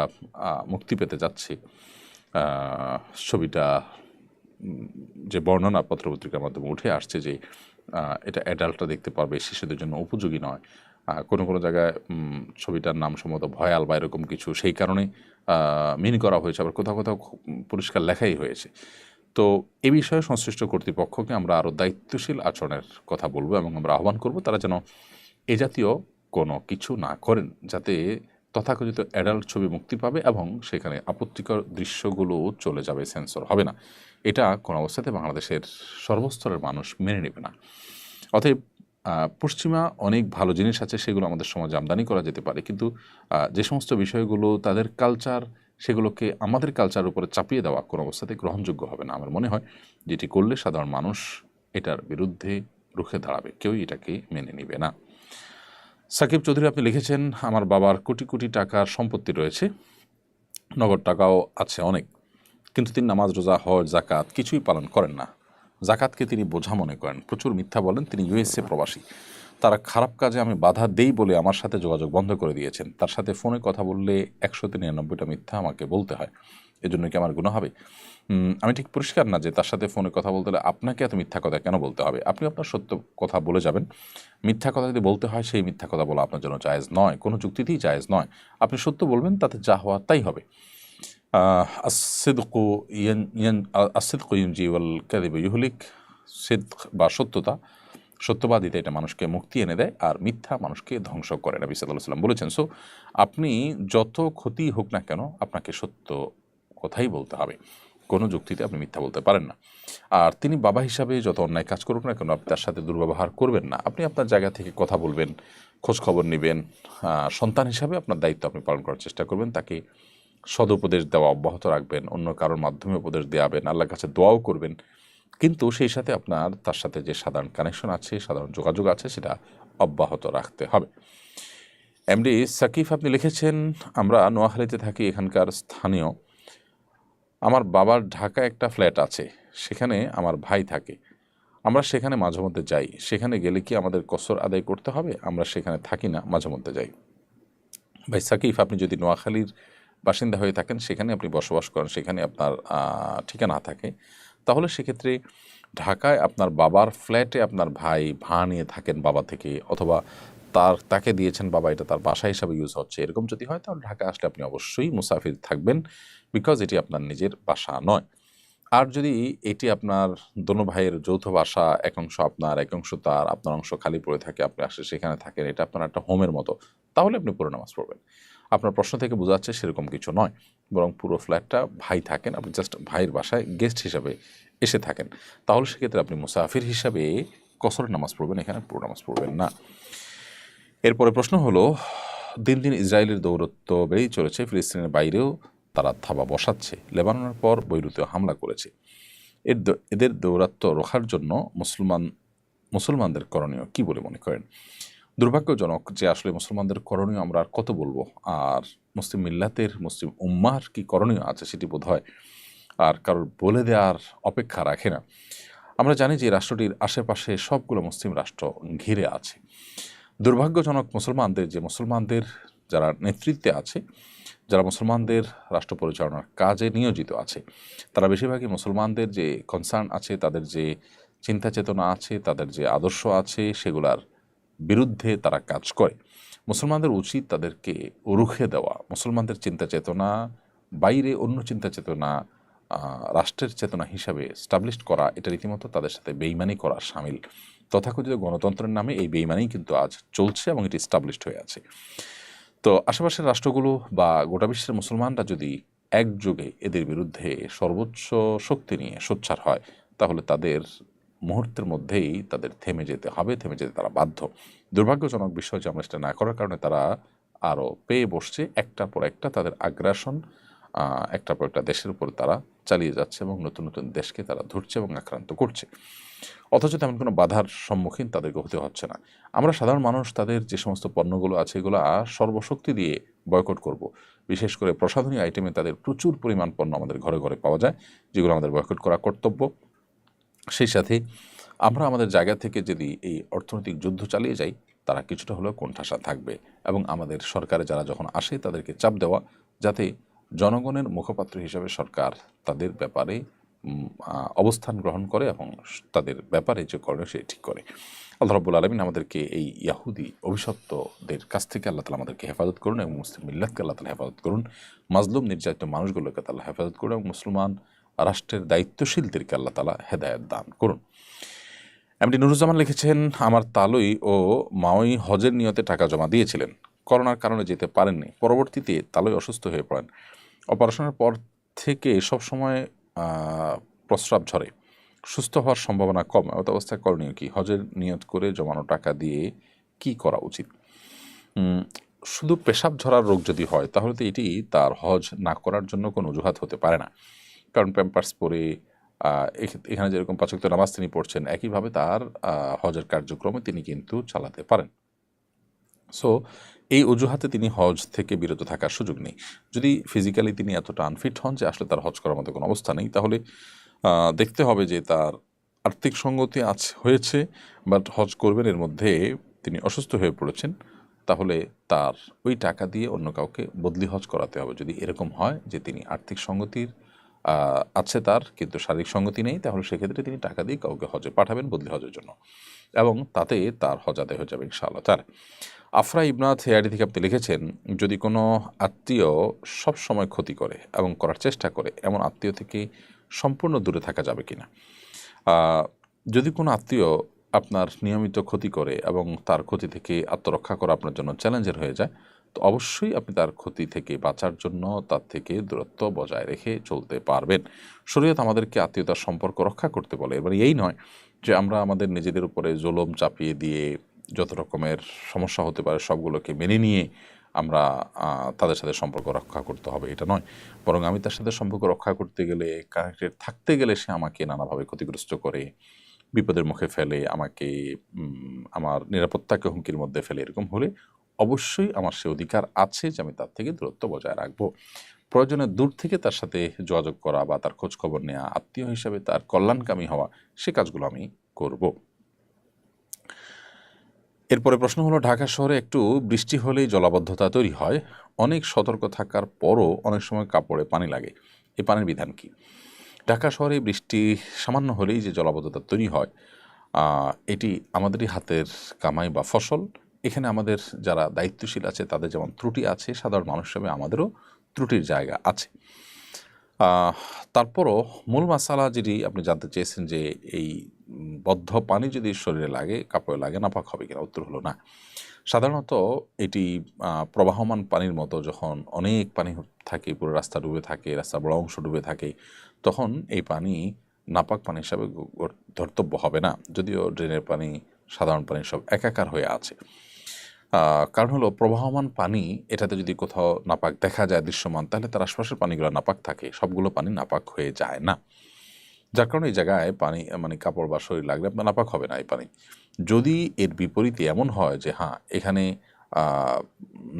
মুক্তি পেতে যাচ্ছে, ছবিটা যে বর্ণনা পত্রপত্রিকার মাধ্যমে উঠে আসছে যে এটা অ্যাডাল্টরা দেখতে পারবে, শিশুদের জন্য উপযোগী নয়, কোনো কোনো জায়গায় ছবিটার নাম সম্ভবত ভয়াল বা এরকম কিছু, সেই কারণে মিন করা হয়েছে, আবার কোথাও কোথাও পরিষ্কার লেখাই হয়েছে। তো এ বিষয়ে সংশ্লিষ্ট কর্তৃপক্ষকে আমরা আরও দায়িত্বশীল আচরণের কথা বলবো এবং আমরা আহ্বান করব তারা যেন এ জাতীয় কোনো কিছু না করেন, যাতে তথাকথিত অ্যাডাল্ট ছবি মুক্তি পাবে এবং সেখানে আপত্তিকর দৃশ্যগুলো চলে যাবে, সেন্সর হবে না। এটা কোনো অবস্থাতে বাংলাদেশের সর্বস্তরের মানুষ মেনে নেবে না। অতএব পশ্চিমা অনেক ভালো জিনিস আছে, সেগুলো আমাদের সমাজে আমদানি করা যেতে পারে, কিন্তু যে সমস্ত বিষয়গুলো তাদের কালচার, সেগুলোকে আমাদের কালচারের উপরে চাপিয়ে দেওয়া কোনো অবস্থাতে গ্রহণযোগ্য হবে না। আমার মনে হয় যেটি করলে সাধারণ মানুষ এটার বিরুদ্ধে রুখে দাঁড়াবে, কেউই এটাকে মেনে নেবে না। সাকিব চৌধুরী, আপনি লিখেছেন, আমার বাবার কোটি কোটি টাকার সম্পত্তি রয়েছে, নগদ টাকাও আছে অনেক, কিন্তু তিনি নামাজ, রোজা, হজ, জাকাত কিছুই পালন করেন না। জাকাতকে তিনি বোঝা মনে করেন, প্রচুর মিথ্যা বলেন। তিনি ইউএসএ প্রবাসী। তারা খারাপ কাজে আমি বাধা দেই বলে আমার সাথে যোগাযোগ বন্ধ করে দিয়েছেন। তার সাথে ফোনে কথা বললে 199টা মিথ্যা আমাকে বলতে হয়। এজন্য কি আমার গুনাহ হবে? আমি ঠিক পরিষ্কার না যে তার সাথে ফোনে কথা বলতে হলে আপনাকে এত মিথ্যা কথা কেন বলতে হবে। আপনি আপনার সত্য কথা বলে যাবেন। মিথ্যা কথা যদি বলতে হয়, সেই মিথ্যা কথা বলা আপনার জন্য জায়েজ নয়, কোনো যুক্তিতেই জায়েজ নয়। আপনি সত্য বলবেন, তাতে যা হওয়া তাই হবে। আসিদকু ইউনজি ওয়াল কাযিবু ইউহলিক। সিদক বা সত্যতা, সত্যবাদিতা, এটা মানুষকে মুক্তি এনে দেয়, আর মিথ্যা মানুষকে ধ্বংস করে, নবী সাল্লাল্লাহু আলাইহি ওয়াসাল্লাম বলেছেন। সো আপনি যত ক্ষতি হোক না কেন আপনাকে সত্য কথাই বলতে হবে, কোনো যুক্তিতে আপনি মিথ্যা বলতে পারেন না। আর তিনি বাবা হিসাবে যত অন্যায় কাজ করুক না কেন আপনি তার সাথে দুর্ব্যবহার করবেন না। আপনি আপনার জায়গা থেকে কথা বলবেন, খোঁজ খবর নেবেন, সন্তান হিসাবে আপনার দায়িত্ব আপনি পালন করার চেষ্টা করবেন, তাকে সদুপদেশ দেওয়া অব্যাহত রাখবেন, অন্য কারোর মাধ্যমে উপদেশ দেওয়াবেন, আল্লাহর কাছে দোয়াও করবেন, কিন্তু সেই সাথে আপনার তার সাথে যে সাধারণ কানেকশন আছে, সাধারণ যোগাযোগ আছে, সেটা অব্যাহত রাখতে হবে। এমডি সাকিব, আপনি লিখেছেন, আমরা নোয়াখালীতে থাকি, এখানকার স্থানীয়। আমার বাবার ঢাকা একটা ফ্ল্যাট আছে, সেখানে আমার ভাই থাকে, আমরা সেখানে মাঝে মধ্যে যাই। সেখানে গেলে কি আমাদের কসর আদায় করতে হবে? আমরা সেখানে থাকি না, মাঝে মধ্যে যাই। ভাই সাকিব, আপনি যদি নোয়াখালীর বাসিন্দা হয়ে থাকেন, সেখানে আপনি বসবাস করেন, সেখানে আপনার ঠিকানা থাকে, তাহলে সেক্ষেত্রে ঢাকায় আপনার বাবার ফ্ল্যাটে আপনার ভাই ভাড়া নিয়ে থাকেন বাবা থেকে, অথবা তাকে দিয়েছেন বাবা, এটা তার বাসা হিসাবে ইউজ হচ্ছে, এরকম যদি হয় তাহলে ঢাকা আসলে আপনি অবশ্যই মুসাফির থাকবেন, বিকজ এটি আপনার নিজের বাসা নয়। আর যদি এটি আপনার দোনো ভাইয়ের যৌথ বাসা, এক অংশ আপনার, এক অংশ তার, আপনার অংশ খালি পড়ে থাকে, আপনি আসলে সেখানে থাকেন, এটা আপনার একটা হোমের মতো, তাহলে আপনি পুরো নামাজ পড়বেন। আপনার প্রশ্ন থেকে বোঝা যাচ্ছে সেরকম কিছু নয়, বরং পুরো ফ্ল্যাটটা ভাই থাকেন, আপনি জাস্ট ভাইয়ের বাসায় গেস্ট হিসাবে এসে থাকেন, তাহলে সেক্ষেত্রে আপনি মুসাফির হিসাবে কসরের নামাজ পড়বেন, এখানে পুরো নামাজ পড়বেন না। এরপরে প্রশ্ন হলো, দিন দিন ইসরায়েলের দৌরত্ব বেড়েই চলেছে, ফিলিস্তিনের বাইরেও তারা থাবা বসাচ্ছে, লেবাননের পর বৈরুতেও হামলা করেছে। এদের দৌরাত্ম্য রোখার জন্য মুসলমানদের করণীয় কি বলে মনে করেন? দুর্ভাগ্যজনক যে আসলে মুসলমানদের করণীয় আমরা আর কত বলবো, আর মুসলিম মিল্লাতের, মুসলিম উম্মাহর কি করণীয় আছে সেটি বোধ হয় আর কারোর বলে দেওয়ার অপেক্ষা রাখে না। আমরা জানি যে রাষ্ট্রটির আশেপাশে সবগুলো মুসলিম রাষ্ট্র ঘিরে আছে। দুর্ভাগ্যজনক মুসলমানদের যারা নেতৃত্বে আছে, যারা মুসলমানদের রাষ্ট্র পরিচালনার কাজে নিয়োজিত আছে, তারা বেশিরভাগই মুসলমানদের যে কনসার্ন আছে, তাদের যে চিন্তা চেতনা আছে, তাদের যে আদর্শ আছে, সেগুলার বিরুদ্ধে তারা কাজ করে। মুসলমানদের উচিত তাদেরকে রুখে দেওয়া, মুসলমানদের চিন্তা চেতনা বাইরে অন্য চিন্তা চেতনা রাষ্ট্রের চেতনা হিসাবে স্টাবলিশ করা, এটা রীতিমতো তাদের সাথে বেইমানি করা শামিল। তথাকথিত গণতন্ত্রের নামে এই বেইমানি কিন্তু আজ চলছে এবং এটি স্টাবলিশড হয়ে আছে। তো আশেপাশের রাষ্ট্রগুলো বা গোটা বিশ্বের মুসলমানরা যদি একযোগে এদের বিরুদ্ধে সর্বোচ্চ শক্তি নিয়ে সোচ্চার হয়, তাহলে তাদের মুহূর্তের মধ্যেই তাদের থেমে যেতে হবে, থেমে যেতে তারা বাধ্য। দুর্ভাগ্যজনক বিষয় যে আমরা সেটা না করার কারণে তারা আরও পেয়ে বসছে, একটার পর একটা তাদের আগ্রাসন একটার পর একটা দেশের উপর তারা চালিয়ে যাচ্ছে এবং নতুন নতুন দেশকে তারা ধরছে এবং আক্রান্ত করছে, অথচ তেমন কোনো বাধার সম্মুখীন তাদেরকে হতে হচ্ছে না। আমরা সাধারণ মানুষ তাদের যে সমস্ত পণ্যগুলো আছে এগুলো সর্বশক্তি দিয়ে বয়কট করব। বিশেষ করে প্রসাধনী আইটেমে তাদের প্রচুর পরিমাণ পণ্য আমাদের ঘরে ঘরে পাওয়া যায়, যেগুলো আমাদের বয়কট করা কর্তব্য। সেই সাথে আমরা আমাদের জায়গা থেকে যদি এই অর্থনৈতিক যুদ্ধ চালিয়ে যাই, তারা কিছুটা হলেও কোণঠাসা থাকবে এবং আমাদের সরকারে যারা যখন আসে তাদেরকে চাপ দেওয়া, যাতে জনগণের মুখপাত্র হিসেবে সরকার তাদের ব্যাপারে অবস্থান গ্রহণ করে এবং তাদের ব্যাপারে যে করণীয় সে ঠিক করে। আল্লাহ রাব্বুল আলামিন আমাদেরকে এই ইয়াহুদি অভিশপ্তদের কাছ থেকে আল্লাহ তাআলা আমাদেরকে হেফাজত করুন এবং মুসলিম মিল্লাতকে আল্লাহ তাআলা হেফাজত করুন, মাজলুম নির্যাতিত মানুষগুলোকে আল্লাহ হেফাজত করুন এবং মুসলমান রাষ্ট্রের দায়িত্বশীলদেরকে আল্লাহ তাআলা হেদায়েত দান করুন। এমডি নুরুজ্জামান লিখেছেন, আমার তালুই ও মাওই হজের নিয়তে টাকা জমা দিয়েছিলেন, করোনার কারণে যেতে পারেননি। পরবর্তীতে তালুই অসুস্থ হয়ে পড়েন। অপারেশনের পর থেকে সবসময় প্রস্রাব ঝরে, সুস্থ হওয়ার সম্ভাবনা কম। এমত অবস্থায় করণীয় কি? হজের নিয়ত করে জমানো টাকা দিয়ে কি করা উচিত? শুধু পেশাব ঝরার রোগ যদি হয় তাহলে তো এটি তার হজ না করার জন্য কোনো অজুহাত হতে পারে না, কারণ প্যাম্পার্স পরে এখানে যেরকম ৫ ওয়াক্ত নামাজ তিনি পড়ছেন, একইভাবে তার হজের কার্যক্রমে তিনি কিন্তু চালাতে পারেন। সো এই অজুহাতে তিনি হজ থেকে বিরত থাকার সুযোগ নেই। যদি ফিজিক্যালি তিনি এতটা আনফিট হন যে আসলে তার হজ করার মতো কোনো অবস্থা নেই, তাহলে দেখতে হবে যে তার আর্থিক সঙ্গতি হয়েছে, বাট হজ করবেন এর মধ্যে তিনি অসুস্থ হয়ে পড়েছেন, তাহলে তার ওই টাকা দিয়ে অন্য কাউকে বদলি হজ করাতে হবে। যদি এরকম হয় যে তিনি আর্থিক সঙ্গতির আছে তার, কিন্তু শারীরিক সঙ্গতি নেই, তাহলে সেক্ষেত্রে তিনি টাকা দিয়ে কাউকে হজে পাঠাবেন বদলি হজের জন্য, এবং তাতে তার হজ আদায় হয়ে যাবে ইনশাআল্লাহ। তার আফরা ইবনাথ হেয়ারি থেকে আপনি লিখেছেন, যদি কোনো আত্মীয় সব সময় ক্ষতি করে এবং করার চেষ্টা করে, এমন আত্মীয় থেকে সম্পূর্ণ দূরে থাকা যাবে কিনা? যদি কোনো আত্মীয় আপনার নিয়মিত ক্ষতি করে এবং তার ক্ষতি থেকে আত্মরক্ষা করা আপনার জন্য চ্যালেঞ্জের হয়ে যায়, তো অবশ্যই আপনি তার ক্ষতি থেকে বাঁচার জন্য তার থেকে দূরত্ব বজায় রেখে চলতে পারবেন। শরীয়ত আমাদেরকে আত্মীয়তার সম্পর্ক রক্ষা করতে বলে। এবার এই নয় যে আমরা আমাদের নিজেদের উপরে জুলুম চাপিয়ে দিয়ে যত রকমের সমস্যা হতে পারে সবগুলোকে মেনে নিয়ে আমরা তাদের সাথে সম্পর্ক রক্ষা করতে হবে, এটা নয়। বরং আমি তার সাথে সম্পর্ক রক্ষা করতে গেলে, কানেক্টেড থাকতে গেলে সে আমাকে নানাভাবে ক্ষতিগ্রস্ত করে, বিপদের মুখে ফেলে, আমাকে আমার নিরাপত্তাকে হুমকির মধ্যে ফেলে, এরকম হলে অবশ্যই আমার সে অধিকার আছে যে আমি তার থেকে দূরত্ব বজায় রাখবো। প্রয়োজনে দূর থেকে তার সাথে যোগাযোগ করা বা তার খোঁজ খবর নেওয়া, আত্মীয় হিসাবে তার কল্যাণকামী হওয়া, সে কাজগুলো আমি করব। এরপরে প্রশ্ন হলো, ঢাকা শহরে একটু বৃষ্টি হলেই জলাবদ্ধতা তৈরি হয়, অনেক সতর্ক থাকার পরও অনেক সময় কাপড়ে পানি লাগে, এই পানির বিধান কি? ঢাকা শহরে বৃষ্টি সামান্য হলেই যে জলাবদ্ধতা তৈরি হয়, এটি আমাদেরই হাতের কামাই বা ফসল। এখানে আমাদের যারা দায়িত্বশীল আছে তাদের যেমন ত্রুটি আছে, সাধারণ মানুষ হিসেবে আমাদেরও ত্রুটির জায়গা আছে। তারপরও মূল মাসালা যেটি আপনি জানতে চেয়েছেন যে এই বদ্ধ পানি যদি শরীরে লাগে, কাপড়ে লাগে, নাপাক হবে কিনা, উত্তর হলো না। সাধারণত এটি প্রবাহমান পানির মতো, যখন অনেক পানি থাকে, পুরো রাস্তা ডুবে থাকে, রাস্তার বড় অংশ ডুবে থাকে, তখন এই পানি নাপাক পানি হিসাবে ধর্তব্য হবে না, যদিও ড্রেনের পানি, সাধারণ পানি সব একাকার হয়ে আছে। কারণ হলো প্রবাহমান পানি, এটাতে যদি কোথাও নাপাক দেখা যায় দৃশ্যমান, তাহলে তার আশপাশের পানিগুলো নাপাক থাকে, সবগুলো পানি নাপাক হয়ে যায় না। যার কারণে এই জায়গায় পানি মানে কাপড় বা শরীর লাগলে আপনার নাপাক হবে না এই পানি। যদি এর বিপরীতে এমন হয় যে হ্যাঁ এখানে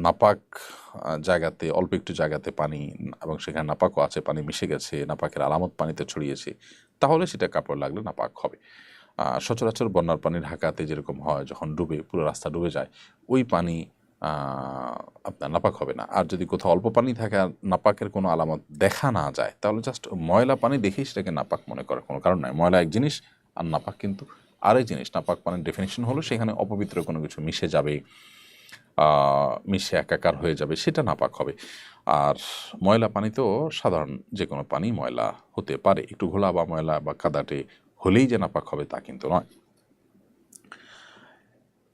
নাপাক জায়গাতে, অল্প একটু জায়গাতে পানি এবং সেখানে নাপাকও আছে, পানি মিশে গেছে, নাপাকের আলামত পানিতে ছড়িয়েছে, তাহলে সেটা কাপড় লাগলে নাপাক হবে। সচরাচর বন্যার পানি ঢাকাতে যেরকম হয়, যখন ডুবে পুরো রাস্তা ডুবে যায়, ওই পানি আপনার নাপাক হবে না। আর যদি কোথাও অল্প পানি থাকে আর নাপাকের কোনো আলামত দেখা না যায়, তাহলে জাস্ট ময়লা পানি দেখেই সেটাকে নাপাক মনে করার কোনো কারণ নাই। ময়লা এক জিনিস আর নাপাক কিন্তু আরেক জিনিস। নাপাক পানির ডেফিনেশন হলো সেখানে অপবিত্র কোনো কিছু মিশে যাবে, মিশে একাকার হয়ে যাবে, সেটা নাপাক হবে। আর ময়লা পানি তো সাধারণ যে কোনো পানি ময়লা হতে পারে, একটু ঘোলা বা ময়লা বা কাদাটে হলেই যে নাপাক হবে তা কিন্তু নয়।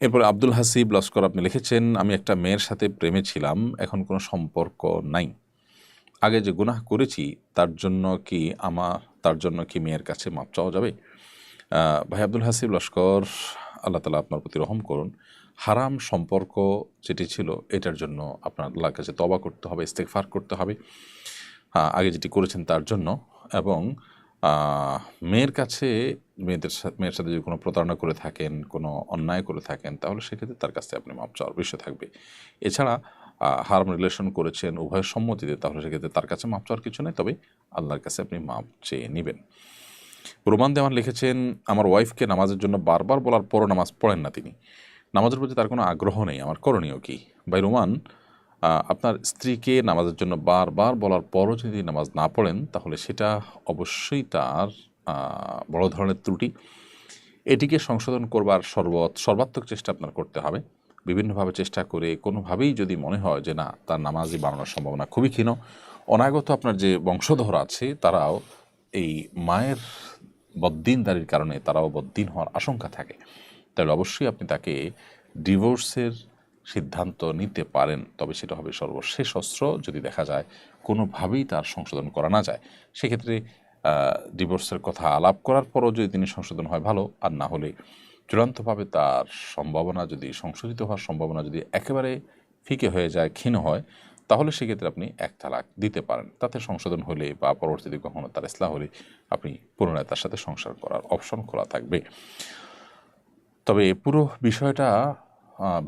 এরপরে আব্দুল হাসিব লস্কর আপনি লিখেছেন, আমি একটা মেয়ের সাথে প্রেমে ছিলাম, এখন কোনো সম্পর্ক নাই। আগে যে গুনাহ করেছি তার জন্য কি মেয়ের কাছে মাপ চাওয়া যাবে? ভাই আব্দুল হাসিব লস্কর, আল্লাহ তালা আপনার প্রতি রহম করুন। হারাম সম্পর্ক যেটি ছিল এটার জন্য আপনার আল্লাহর কাছে তওবা করতে হবে, ইস্তেগফার করতে হবে আগে যেটি করেছেন তার জন্য। এবং মেয়ের সাথে যদি কোনো প্রতারণা করে থাকেন, কোনো অন্যায় করে থাকেন, তাহলে সেক্ষেত্রে তার কাছে আপনি মাপ চাওয়ার বিষয় থাকবে। এছাড়া হারাম রিলেশন করেছেন উভয়ের সম্মতিতে, তাহলে সেক্ষেত্রে তার কাছে মাপ চাওয়ার কিছু নেই, তবে আল্লাহর কাছে আপনি মাপ চেয়ে নেবেন। রোমান দেওয়ান লিখেছেন, আমার ওয়াইফকে নামাজের জন্য বারবার বলার পরও নামাজ পড়েন না তিনি, নামাজের প্রতি তার কোনো আগ্রহ নেই, আমার করণীয় কি? ভাই রোমান, আপনার স্ত্রীকে নামাজের জন্য বারবার বলার পরও যদি নামাজ না পড়েন, তাহলে সেটা অবশ্যই তার বড় ধরনের ত্রুটি। এটিকে সংশোধন করবার সর্বাত্মক চেষ্টা আপনার করতে হবে। বিভিন্নভাবে চেষ্টা করে কোনোভাবেই যদি মনে হয় যে না, তার নামাজই বানানোর সম্ভাবনা খুবই ক্ষীণ, অনাগত আপনার যে বংশধর আছে তারাও এই মায়ের বদ্দিনদারির কারণে তারাও বদ্দিন হওয়ার আশঙ্কা থাকে, তাহলে অবশ্যই আপনি তাকে ডিভোর্সের সিদ্ধান্ত নিতে পারেন। তবে সেটা হবে সর্বশেষ অস্ত্র। যদি দেখা যায় কোনোভাবেই তার সংশোধন করা না যায়, সেক্ষেত্রে ডিভোর্সের কথা আলাপ করার পরও যদি তিনি সংশোধন হয় ভালো, আর না হলে চূড়ান্তভাবে তার সম্ভাবনা যদি সংশোধিত হওয়ার সম্ভাবনা যদি একেবারে ফিকে হয়ে যায়, ক্ষীণ হয়, তাহলে সেক্ষেত্রে আপনি এক তালাক দিতে পারেন। তাতে সংশোধন হলে বা পরবর্তীতে কখনো তার ইসলাহ হলে আপনি পুনরায় তার সাথে সংসার করার অপশন খোলা থাকবে। তবে পুরো বিষয়টা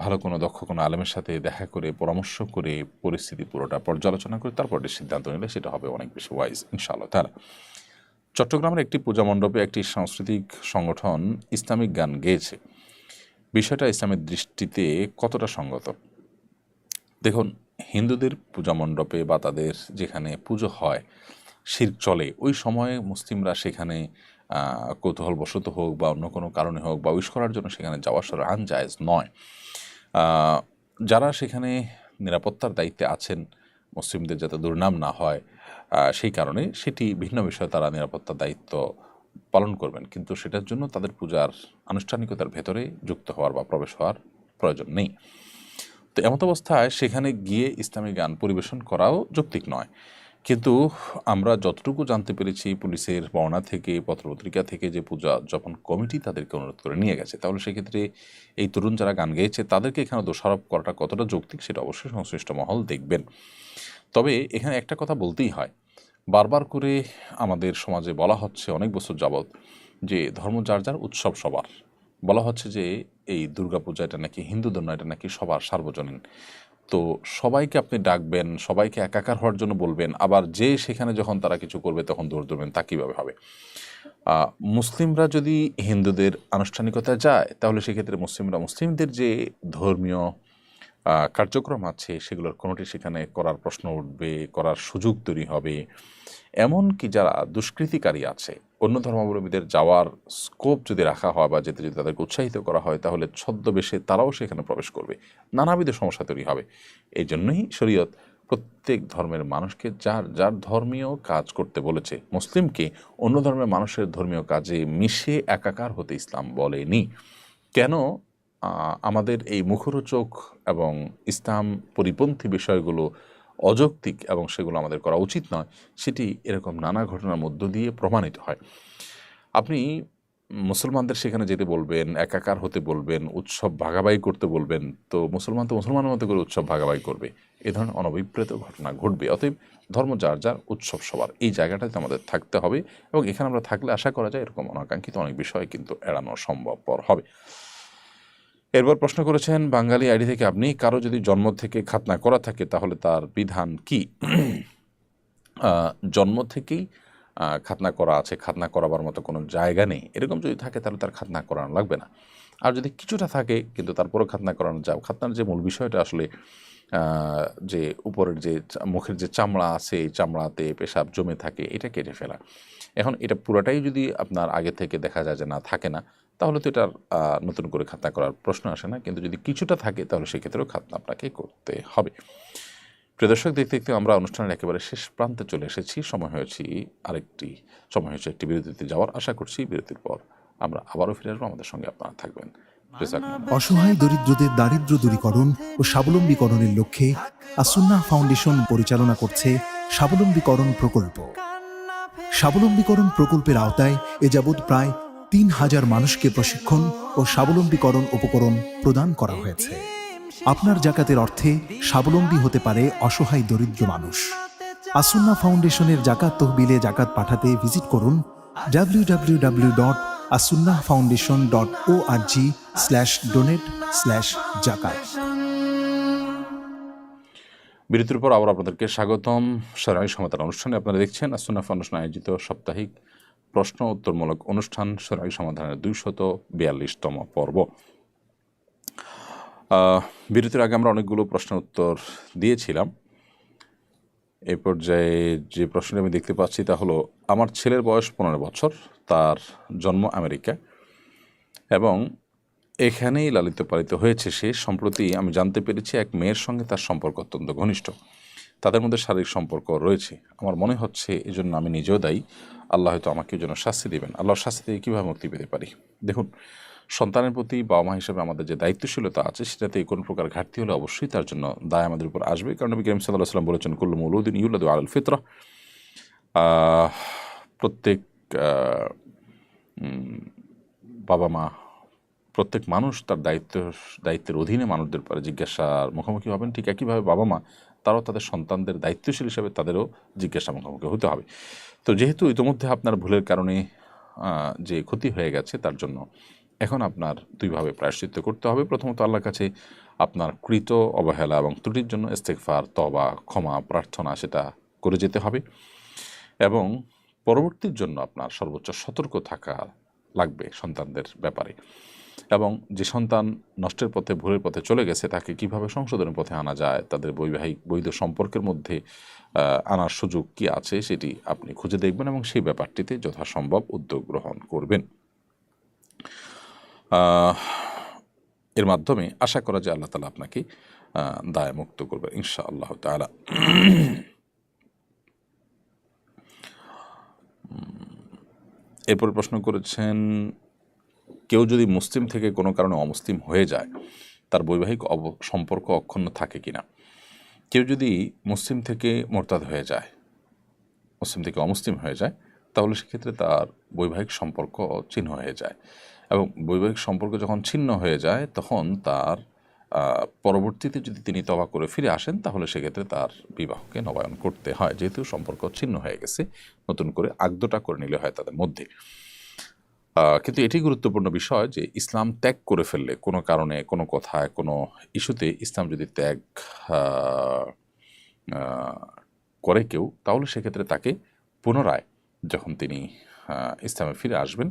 ভালো কোনো দক্ষ কোনো আলেমের সাথে দেখা করে পরামর্শ করে পরিস্থিতি পুরোটা পর্যালোচনা করে তারপর সিদ্ধান্ত নিলে সেটা হবে অনেক বেশি ওয়াইজ ইনশাআল্লাহ তাআলা। চট্টগ্রামের একটি পূজা মণ্ডপে একটি সাংস্কৃতিক সংগঠন ইসলামিক গান গেয়েছে, বিষয়টা ইসলামের দৃষ্টিতে কতটা সঙ্গত? দেখুন, হিন্দুদের পূজা মণ্ডপে বা তাদের যেখানে পুজো হয়, শিরক চলে, ওই সময়ে মুসলিমরা সেখানে কৌতূহলবশত হোক বা অন্য কোনো কারণে হোক বা উইশ করার জন্য সেখানে যাওয়া শরআন জায়েজ নয়। যারা সেখানে নিরাপত্তার দায়িত্বে আছেন, মুসলিমদের যাতে দুর্নাম না হয় সেই কারণে সেটি ভিন্ন বিষয়ে তারা নিরাপত্তার দায়িত্ব পালন করবেন, কিন্তু সেটার জন্য তাদের পূজার আনুষ্ঠানিকতার ভেতরে যুক্ত হওয়ার বা প্রবেশ হওয়ার প্রয়োজন নেই। তো এমত অবস্থায় সেখানে গিয়ে ইসলামী গান পরিবেশন করাও যৌক্তিক নয়। কিন্তু আমরা যতটুকু জানতে পেরেছি পুলিশের বর্ণনা থেকে, পত্রপত্রিকা থেকে, যে পূজা যখন কমিটি তাদেরকে অনুরোধ করে নিয়ে গেছে, তাহলে সেক্ষেত্রে এই তরুণ যারা গান গেয়েছে তাদেরকে এখানে দোষারোপ করাটা কতটা যৌক্তিক সেটা অবশ্যই সংশ্লিষ্ট মহল দেখবেন। তবে এখানে একটা কথা বলতেই হয়, বারবার করে আমাদের সমাজে বলা হচ্ছে অনেক বছর যাবৎ যে ধর্ম যার যার, উৎসব সবার। বলা হচ্ছে যে এই দুর্গাপূজা এটা নাকি হিন্দুদের নয়, এটা নাকি সবার, সার্বজনীন। তো সবাইকে আপনি ডাকবেন, সবাইকে একাকার হওয়ার জন্য বলবেন, আবার যে সেখানে যখন তারা কিছু করবে তখন দৌড় দেবেন, তা কীভাবে হবে? মুসলিমরা যদি হিন্দুদের আনুষ্ঠানিকতায় যায়, তাহলে সেক্ষেত্রে মুসলিমদের যে ধর্মীয় কার্যক্রম আছে সেগুলোর কোনোটি সেখানে করার প্রশ্ন উঠবে, করার সুযোগ তৈরি হবে। এমনকি যারা দুষ্কৃতিকারী আছে, অন্য ধর্মাবলম্বীদের যাওয়ার স্কোপ যদি রাখা হয় বা যেতে যদি তাদেরকে উৎসাহিত করা হয়, তাহলে ছদ্মবেশে তারাও সেখানে প্রবেশ করবে, নানাবিধ সমস্যা তৈরি হবে। এই জন্যই শরীয়ত প্রত্যেক ধর্মের মানুষকে যার যার ধর্মীয় কাজ করতে বলেছে। মুসলিমকে অন্য ধর্মের মানুষের ধর্মীয় কাজে মিশে একাকার হতে ইসলাম বলেনি। কেন আমাদের এই মুখরোচক এবং ইসলাম পরিপন্থী বিষয়গুলো অযৌক্তিক এবং সেগুলো আমাদের করা উচিত নয়, সেটি এরকম নানা ঘটনার মধ্য দিয়ে প্রমাণিত হয়। আপনি মুসলমানদের সেখানে যেতে বলবেন, একাকার হতে বলবেন, উৎসব ভাগাভাগি করতে বলবেন, তো মুসলমান তো মুসলমানের মতো করে উৎসব ভাগাভাগি করবে, এ ধরনের অনভিপ্রেত ঘটনা ঘটবে। অতএব ধর্ম যার যার, উৎসব সবার, এই জায়গাটাতে আমাদের থাকতে হবে এবং এখানে আমরা থাকলে আশা করা যায় এরকম অনাকাঙ্ক্ষিত অনেক বিষয় কিন্তু এড়ানো সম্ভবপর হবে। এরপর প্রশ্ন করেছেন বাঙালি আইডি থেকে আপনি, কারো যদি জন্ম থেকে খাতনা করা থাকে তাহলে তার বিধান কি? জন্ম থেকেই খাতনা করা আছে, খাতনা করাবার মতো কোনো জায়গা নেই, এরকম যদি থাকে তাহলে তার খাতনা করানো লাগবে না। আর যদি কিছুটা থাকে কিন্তু তারপরেও খাতনা করানো যায়, খাতনার যে মূল বিষয়টা আসলে যে উপরের যে মুখের যে চামড়া আছে, এই চামড়াতে পেশাব জমে থাকে, এটা কেটে ফেলা। এখন এটা পুরোটাই যদি আপনার আগে থেকে দেখা যায় যে না, থাকে না, তাহলে তো এটার নতুন করে খাতনা করার প্রশ্ন আসে না। কিন্তু যদি কিছুটা থাকে তাহলে সেক্ষেত্রেও খাতনা আপনাকে করতে হবে। প্রিয় দর্শক, দেখতে দেখতে আমরা অনুষ্ঠানের একেবারে শেষ প্রান্তে চলে এসেছি। সময় হয়েছে একটি বিরতিতে যাওয়ার। আশা করছি বিরতির পর আমরা আবারও ফিরে আসবো, আমাদের সঙ্গে আপনারা থাকবেন। জাযাকুমুল্লাহ। অসহায় দরিদ্রদের দারিদ্র্য দূরীকরণ ও স্বাবলম্বীকরণের লক্ষ্যে আসুন্নাহ ফাউন্ডেশন পরিচালনা করছে স্বাবলম্বীকরণ প্রকল্প। স্বাবলম্বীকরণ প্রকল্পের আওতায় এ যাবৎ প্রায় ৩,০০০ মানুষকে প্রশিক্ষণ ও স্বাবলম্বীকরণ উপকরণ প্রদান করা হয়েছে। আপনার জাকাতের অর্থে স্বাবলম্বী হতে পারে অসহায় দরিদ্র মানুষ। আসুন্নাহ ফাউন্ডেশনের জাকাত তহবিলে জাকাত পাঠাতে ভিজিট করুন www.asunnahfoundation.org/donate/zakat। বিরতির পর আবার আপনাদেরকে স্বাগতম শরীয়ত সমাধান অনুষ্ঠানে। আপনারা দেখছেন আসুন্নাহ ফাউন্ডেশন আয়োজিত সাপ্তাহিক প্রশ্ন উত্তরমূলক অনুষ্ঠান শরীয়ত সমাধানের 242তম পর্ব। বিরতির আগে আমরা অনেকগুলো প্রশ্ন উত্তর দিয়েছিলাম। এই পর্যায়ে যে প্রশ্নটি আমি দেখতে পাচ্ছি তা হলো, আমার ছেলের বয়স 15 বছর, তার জন্ম আমেরিকা এবং এখানেই লালিত পালিত হয়েছে সে। সম্প্রতি আমি জানতে পেরেছি এক মেয়ের সঙ্গে তার সম্পর্ক অত্যন্ত ঘনিষ্ঠ, তাদের মধ্যে শারীরিক সম্পর্ক রয়েছে। আমার মনে হচ্ছে এই জন্য আমি নিজেও দায়ী, আল্লাহ হয়তো আমাকে এই জন্য শাস্তি দেবেন। আল্লাহর শাস্তি থেকে কীভাবে মুক্তি পেতে পারি? দেখুন, সন্তানের প্রতি বাবা মা হিসেবে আমাদের যে দায়িত্বশীলতা আছে সেটাতে কোনো প্রকার ঘাটতি হলে অবশ্যই তার জন্য দায় আমাদের উপর আসবে। কারণ নবী করিম সাল্লাল্লাহু আলাইহি ওয়াসাল্লাম বলেছেন, কুল্লু মৌলুদিন ইউলাদু আলাল ফিতরা। প্রত্যেক বাবা মা, প্রত্যেক মানুষ তার দায়িত্বের অধীনে মানুষদের পরে জিজ্ঞাসার মুখোমুখি হবেন। ঠিক একইভাবে বাবা মা তারাও তাদের সন্তানদের দায়িত্বশীল হিসেবে তাদেরও জিজ্ঞাসা মুখোমুখি হতে হবে। তো যেহেতু ইতিমধ্যে আপনার ভুলের কারণে যে ক্ষতি হয়ে গেছে, তার জন্য এখন আপনার দুইভাবে প্রায়শ্চিত্ত করতে হবে। প্রথমত আল্লাহর কাছে আপনার কৃত অবহেলা এবং ত্রুটির জন্য ইস্তেগফার, তওবা, ক্ষমা প্রার্থনা সেটা করে যেতে হবে এবং পরবর্তীর জন্য আপনার সর্বোচ্চ সতর্ক থাকা লাগবে সন্তানদের ব্যাপারে। এবং যে সন্তান নষ্টের পথে, ভুলের পথে চলে গেছে, তাকে কিভাবে সংশোধনের পথে আনা যায়, তাদের বৈধ সম্পর্কের মধ্যে আনার সুযোগ কি আছে সেটি আপনি খুঁজে দেখবেন এবং সেই ব্যাপারটিতে যথাসম্ভব উদ্যোগ গ্রহণ করবেন। এর মাধ্যমে আশা করা যায় আল্লাহ তাআলা আপনাকে দায় মুক্ত করবেন ইনশাআল্লাহ তাআলা। এরপর প্রশ্ন করেছেন, কেউ যদি মুসলিম থেকে কোনো কারণে অমুসলিম হয়ে যায়, তার বৈবাহিক সম্পর্ক অক্ষুণ্ণ থাকে কিনা? কেউ যদি মুসলিম থেকে মোরতাদ হয়ে যায়, মুসলিম থেকে অমুসলিম হয়ে যায়, তাহলে সেক্ষেত্রে তার বৈবাহিক সম্পর্ক ছিন্ন হয়ে যায় এবং বৈবাহিক সম্পর্ক যখন ছিন্ন হয়ে যায় তখন তার পরবর্তীতে যদি তিনি তওবা করে ফিরে আসেন, তাহলে সেক্ষেত্রে তার বিবাহকে নবায়ন করতে হয়, যেহেতু সম্পর্ক ছিন্ন হয়ে গেছে। নতুন করে আগদটা করে নিলে হয় তাদের মধ্যে। কিন্তু এটি গুরুত্বপূর্ণ বিষয় যে ইসলাম ত্যাগ করে ফেললে, কোনো কারণে, কোনো কথায়, কোনো ইস্যুতে ইসলাম যদি ত্যাগ করে কেউ, তাহলে সেক্ষেত্রে তাকে পুনরায় যখন তিনি ইসলামে ফিরে আসবেন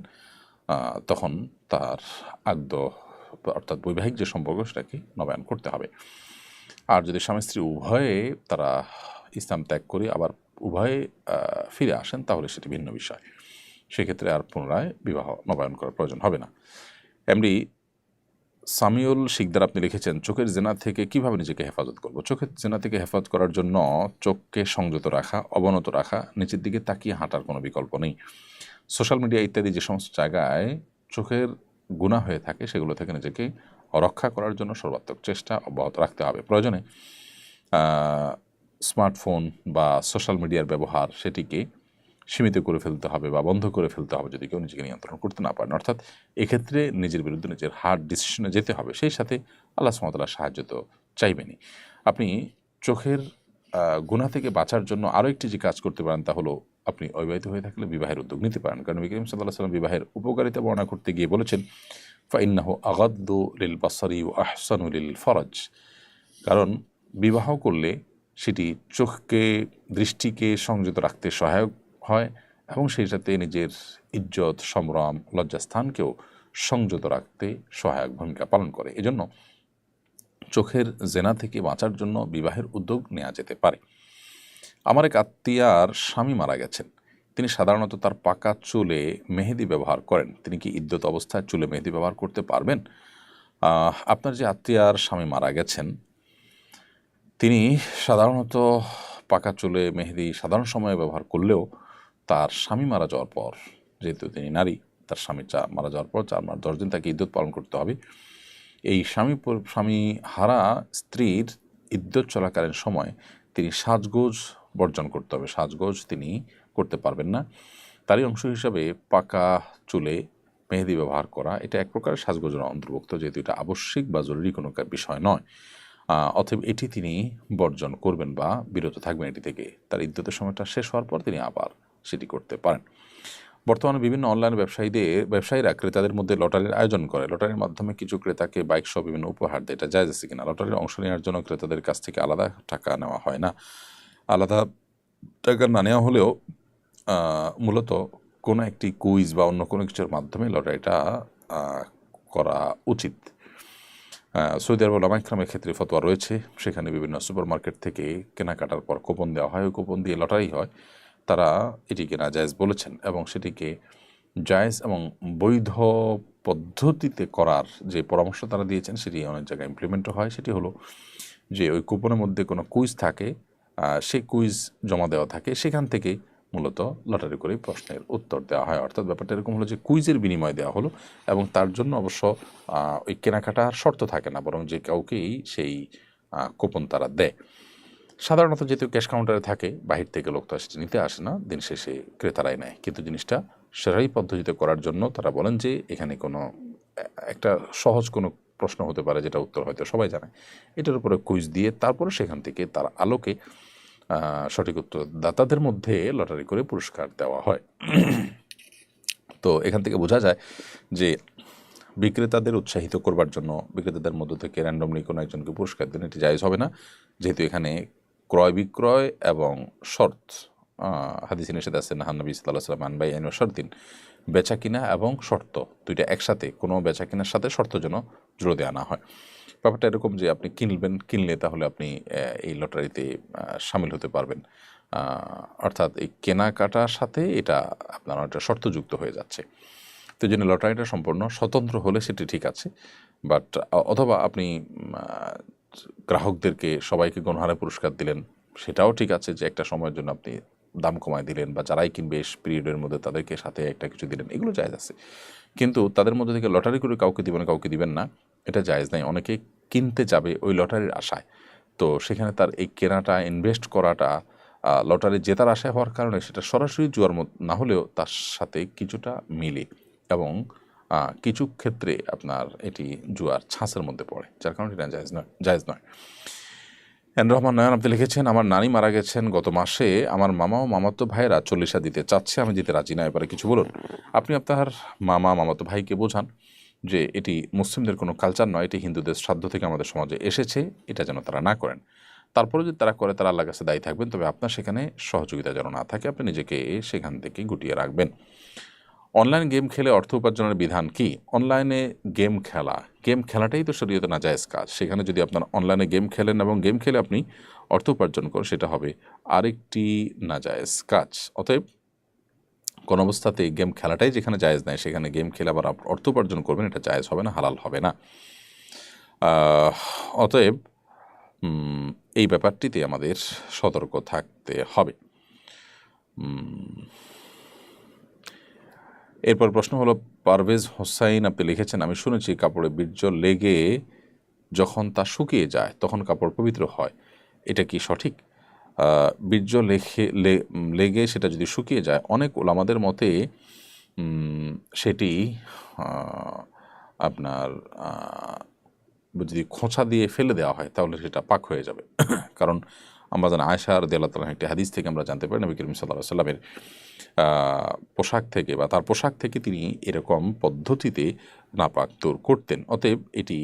তখন তার আগদ অর্থাৎ বৈবাহিক যে সম্পর্ক সেটাকে নবায়ন করতে হবে। আর যদি স্বামী স্ত্রী উভয়ে তারা ইসলাম ত্যাগ করে আবার উভয়ে ফিরে আসেন, তাহলে সেটি ভিন্ন বিষয়। সেক্ষেত্রে আর পুনরায় বিবাহ নবায়ন করার প্রয়োজন হবে না। এমডি সামিউল শিকদার আপনি লিখেছেন, চোখের জেনা থেকে কিভাবে নিজেকে হেফাজত করব? চোখের জেনা থেকে হেফাজত করার জন্য চোখকে সংযত রাখা, অবনত রাখা, নিচের দিকে তাকিয়ে হাঁটার কোনো বিকল্প নেই। সোশ্যাল মিডিয়া ইত্যাদি যে সমস্ত জায়গায় চোখের গুনাহ হয়ে থাকে, সেগুলো থেকে নিজেকে রক্ষা করার জন্য সর্বাত্মক চেষ্টা অব্যাহত রাখতে হবে। প্রয়োজনে স্মার্টফোন বা সোশ্যাল মিডিয়ার ব্যবহার সেটিকে সীমিত করে ফেলতে হবে বা বন্ধ করে ফেলতে হবে যদি কেউ নিজেকে নিয়ন্ত্রণ করতে না পারেন। অর্থাৎ এক্ষেত্রে নিজের বিরুদ্ধে নিজের হার্ড ডিসিশনে যেতে হবে। সেই সাথে আল্লাহ সুবহানাহু ওয়া তাআলার সাহায্য তো চাইবেনই। আপনি চোখের গুনাহ থেকে বাঁচার জন্য আরও একটি যে কাজ করতে পারেন তা হলো, আপনি অবিবাহিত হয়ে থাকলে বিবাহের উদ্যোগ নিতে পারেন। কারণ নবী করিম সাল্লাল্লাহু আলাইহি ওয়াসাল্লাম বিবাহের উপকারিতা বর্ণনা করতে গিয়ে বলেছেন, ফাইন্নাহু আগাদ্দু লিল বাসারি ওয়া আহসানু লিল ফরজ। কারণ বিবাহ করলে সেটি চোখকে, দৃষ্টিকে সংযত রাখতে সহায়ক হয় এবং সেই সাথে নিজের ইজ্জত, সম্ভ্রম, লজ্জাস্থানকেও সংযত রাখতে সহায়ক ভূমিকা পালন করে। এজন্য চোখের জেনা থেকে বাঁচার জন্য বিবাহের উদ্যোগ নেওয়া যেতে পারে। আমার এক আত্মীয়ার স্বামী মারা গেছেন। তিনি সাধারণত তার পাকা চুলে মেহেদি ব্যবহার করেন। তিনি কি ইদ্যত অবস্থায় চুলে মেহেদি ব্যবহার করতে পারবেন? আপনার যে আত্মীয়ার স্বামী মারা গেছেন, তিনি সাধারণত পাকা চুলে মেহেদি সাধারণ সময়ে ব্যবহার করলেও তার স্বামী মারা যাওয়ার পর, যেহেতু তিনি নারী, তার স্বামী মারা যাওয়ার পর 4 মাস 10 দিন তাকে ইদ্যত পালন করতে হবে। এই স্বামী হারা স্ত্রীর ইদ্যত চলাকালীন সময় তিনি সাজগোজ বর্জন করতে হবে, সাজগোজ তিনি করতে পারবেন না। তারই অংশ হিসাবে পাকা চুলে মেহেদি ব্যবহার করা এটা এক প্রকারের সাজগোজের অন্তর্ভুক্ত, যেহেতু এটা আবশ্যিক বা জরুরি কোনো বিষয় নয়। অতএব এটি তিনি বর্জন করবেন বা বিরত থাকবেন এটি থেকে। তার ইদ্যতের সময়টা শেষ হওয়ার পর তিনি আবার সেটি করতে পারেন। বর্তমানে বিভিন্ন অনলাইন ব্যবসায়ীরা ক্রেতাদের মধ্যে লটারির আয়োজন করে। লটারির মাধ্যমে কিছু ক্রেতাকে বাইক সহ বিভিন্ন উপহার দেয়। এটা জায়েজ আছে কিনা? লটারির অংশ নেওয়ার জন্য ক্রেতাদের কাছ থেকে আলাদা টাকা নেওয়া হয় না। আলাদা টাকা না নেওয়া হলেও মূলত কোনো একটি কুইজ বা অন্য কোনো কিছুর মাধ্যমে লটারিটা করা উচিত। সৌদি আরব ওলামা ইকরামের ক্ষেত্রে ফতোয়া রয়েছে, সেখানে বিভিন্ন সুপার মার্কেট থেকে কেনাকাটার পর কুপন দেওয়া হয়, ওই কুপন দিয়ে লটারি হয়। তারা এটিকে নাজায়েজ বলেছেন এবং সেটিকে জায়েজ এবং বৈধ পদ্ধতিতে করার যে পরামর্শ তারা দিয়েছেন সেটি অনেক জায়গায় ইমপ্লিমেন্টও হয়। সেটি হলো যে ওই কুপনের মধ্যে কোনো কুইজ থাকে, সেই কুইজ জমা দেওয়া থাকে, সেখান থেকে মূলত লটারি করে প্রশ্নের উত্তর দেওয়া হয়। অর্থাৎ ব্যাপারটা এরকম হলো যে কুইজের বিনিময় দেওয়া হলো এবং তার জন্য অবশ্য ওই কেনাকাটার শর্ত থাকে না, বরং যে কাউকেই সেই কুপন তারা দেয়। সাধারণত যেহেতু ক্যাশ কাউন্টারে থাকে, বাহির থেকে লোক তো সেটা নিতে আসে না, দিন শেষে ক্রেতারাই নেয়। কিন্তু জিনিসটা সেরাই পদ্ধতিতে করার জন্য তারা বলেন যে এখানে কোনো একটা সহজ কোনো প্রশ্ন হতে পারে যেটা উত্তর হয়তো সবাই জানে, এটার উপরে কুইজ দিয়ে তারপরে সেখান থেকে তার আলোকে সঠিক উত্তর দাতাদের মধ্যে লটারি করে পুরস্কার দেওয়া হয়। তো এখান থেকে বোঝা যায় যে বিক্রেতাদের উৎসাহিত করবার জন্য বিক্রেতাদের মধ্য থেকে র্যান্ডমলি কোনো একজনকে পুরস্কার দেন এটি জায়েজ হবে না, যেহেতু এখানে ক্রয় বিক্রয় এবং শর্ত হাদিসে নিষেধ আছে। নাহান নবী সাল্লাল্লাহু আলাইহি ওয়াসাল্লাম আন বাইইন ওয়া শারতিন, বেচা কিনা এবং শর্ত দুইটা একসাথে, কোনো বেচা কিনার সাথে শর্ত যেন জুড়ে দেওয়া না হয়। ব্যাপারটা এরকম যে আপনি কিনলে তাহলে আপনি এই লটারিতে সামিল হতে পারবেন, অর্থাৎ এই কেনাকাটার সাথে এটা আপনার একটা শর্তযুক্ত হয়ে যাচ্ছে। তো এই জন্য লটারিটা সম্পূর্ণ স্বতন্ত্র হলে সেটি ঠিক আছে, বাট অথবা আপনি গ্রাহকদেরকে সবাইকে গণহারে পুরস্কার দিলেন, সেটাও ঠিক আছে যে একটা সময়ের জন্য আপনি দাম কমায় দিলেন বা যারাই কিনবে পিরিয়ডের মধ্যে তাদেরকে সাথে একটা কিছু দিলেন, এগুলো জায়েজ আছে। কিন্তু তাদের মধ্যে থেকে লটারি করে কাউকে দিবেন না, এটা জায়েজ নাই। অনেকে কিনতে যাবে ওই লটারির আশায়, তো সেখানে তার এই কেনাটা ইনভেস্ট করাটা লটারি জেতার আশায় হওয়ার কারণে সেটা সরাসরি জুয়ার না হলেও তার সাথে কিছুটা মিলে এবং কিছু ক্ষেত্রে আপনার এটি জুয়ার ছাঁচের মধ্যে পড়ে, যার কারণে এটা জায়েজ নয়। এন রহমান নয়ন আপনি লিখেছেন, আমার নানি মারা গেছেন গত মাসে, আমার মামা ও মামাতো ভাইয়েরা 40 দিতে চাচ্ছে, আমি দিতে রাজি না, এবারে কিছু বলুন। আপনি আপনার মামাতো ভাইকে বোঝান যে এটি মুসলিমদের কোনো কালচার নয়, এটি হিন্দুদের শ্রাদ্ধ থেকে আমাদের সমাজে এসেছে, এটা যেন তারা না করেন। তারপরে যদি তারা করে তারা আল্লাহর কাছে দায়ী থাকবেন, তবে আপনার সেখানে সহযোগিতা যেন না থাকে, আপনি নিজেকে সেখান থেকে গুটিয়ে রাখবেন। অনলাইন গেম খেলে অর্থ উপার্জনের বিধান কি? অনলাইনে গেম খেলাটাই তো শরীয়তে নাজায়েজ কাজ। সেখানে যদি আপনার অনলাইনে গেম খেলেন এবং গেম খেলে আপনি অর্থ উপার্জন করেন, সেটা হবে আরেকটি নাজায়েজ কাজ। অতএব কোন অবস্থাতে গেম খেলাটাই যেখানে জায়েজ নাই, সেখানে গেম খেলে আবার অর্থ উপার্জন করবেন, এটা জায়েজ হবে না, হালাল হবে না। অতএব এই ব্যাপারটিতে আমাদের সতর্ক থাকতে হবে। এরপর প্রশ্ন হলো, পারভেজ হোসাইন আপনি লিখেছেন, আমি শুনেছি কাপড়ে বীর্য লেগে যখন তা শুকিয়ে যায় তখন কাপড় পবিত্র হয়, এটা কি সঠিক? বীর্য লেগে সেটা যদি শুকিয়ে যায়, অনেক ওলামাদের মতে সেটি আপনার যদি খোঁচা দিয়ে ফেলে দেওয়া হয় তাহলে সেটা পাক হয়ে যাবে। কারণ আমরা জানি আয়েশা রাদিয়াল্লাহু তাআলা একটি হাদিস থেকে আমরা জানতে পারি নবী করিম সাল্লাল্লাহু আলাইহি ওয়াসাল্লামের পোশাক থেকে বা তার পোশাক থেকে তিনি এরকম পদ্ধতিতে নাপাক দূর করতেন। অতএব এটি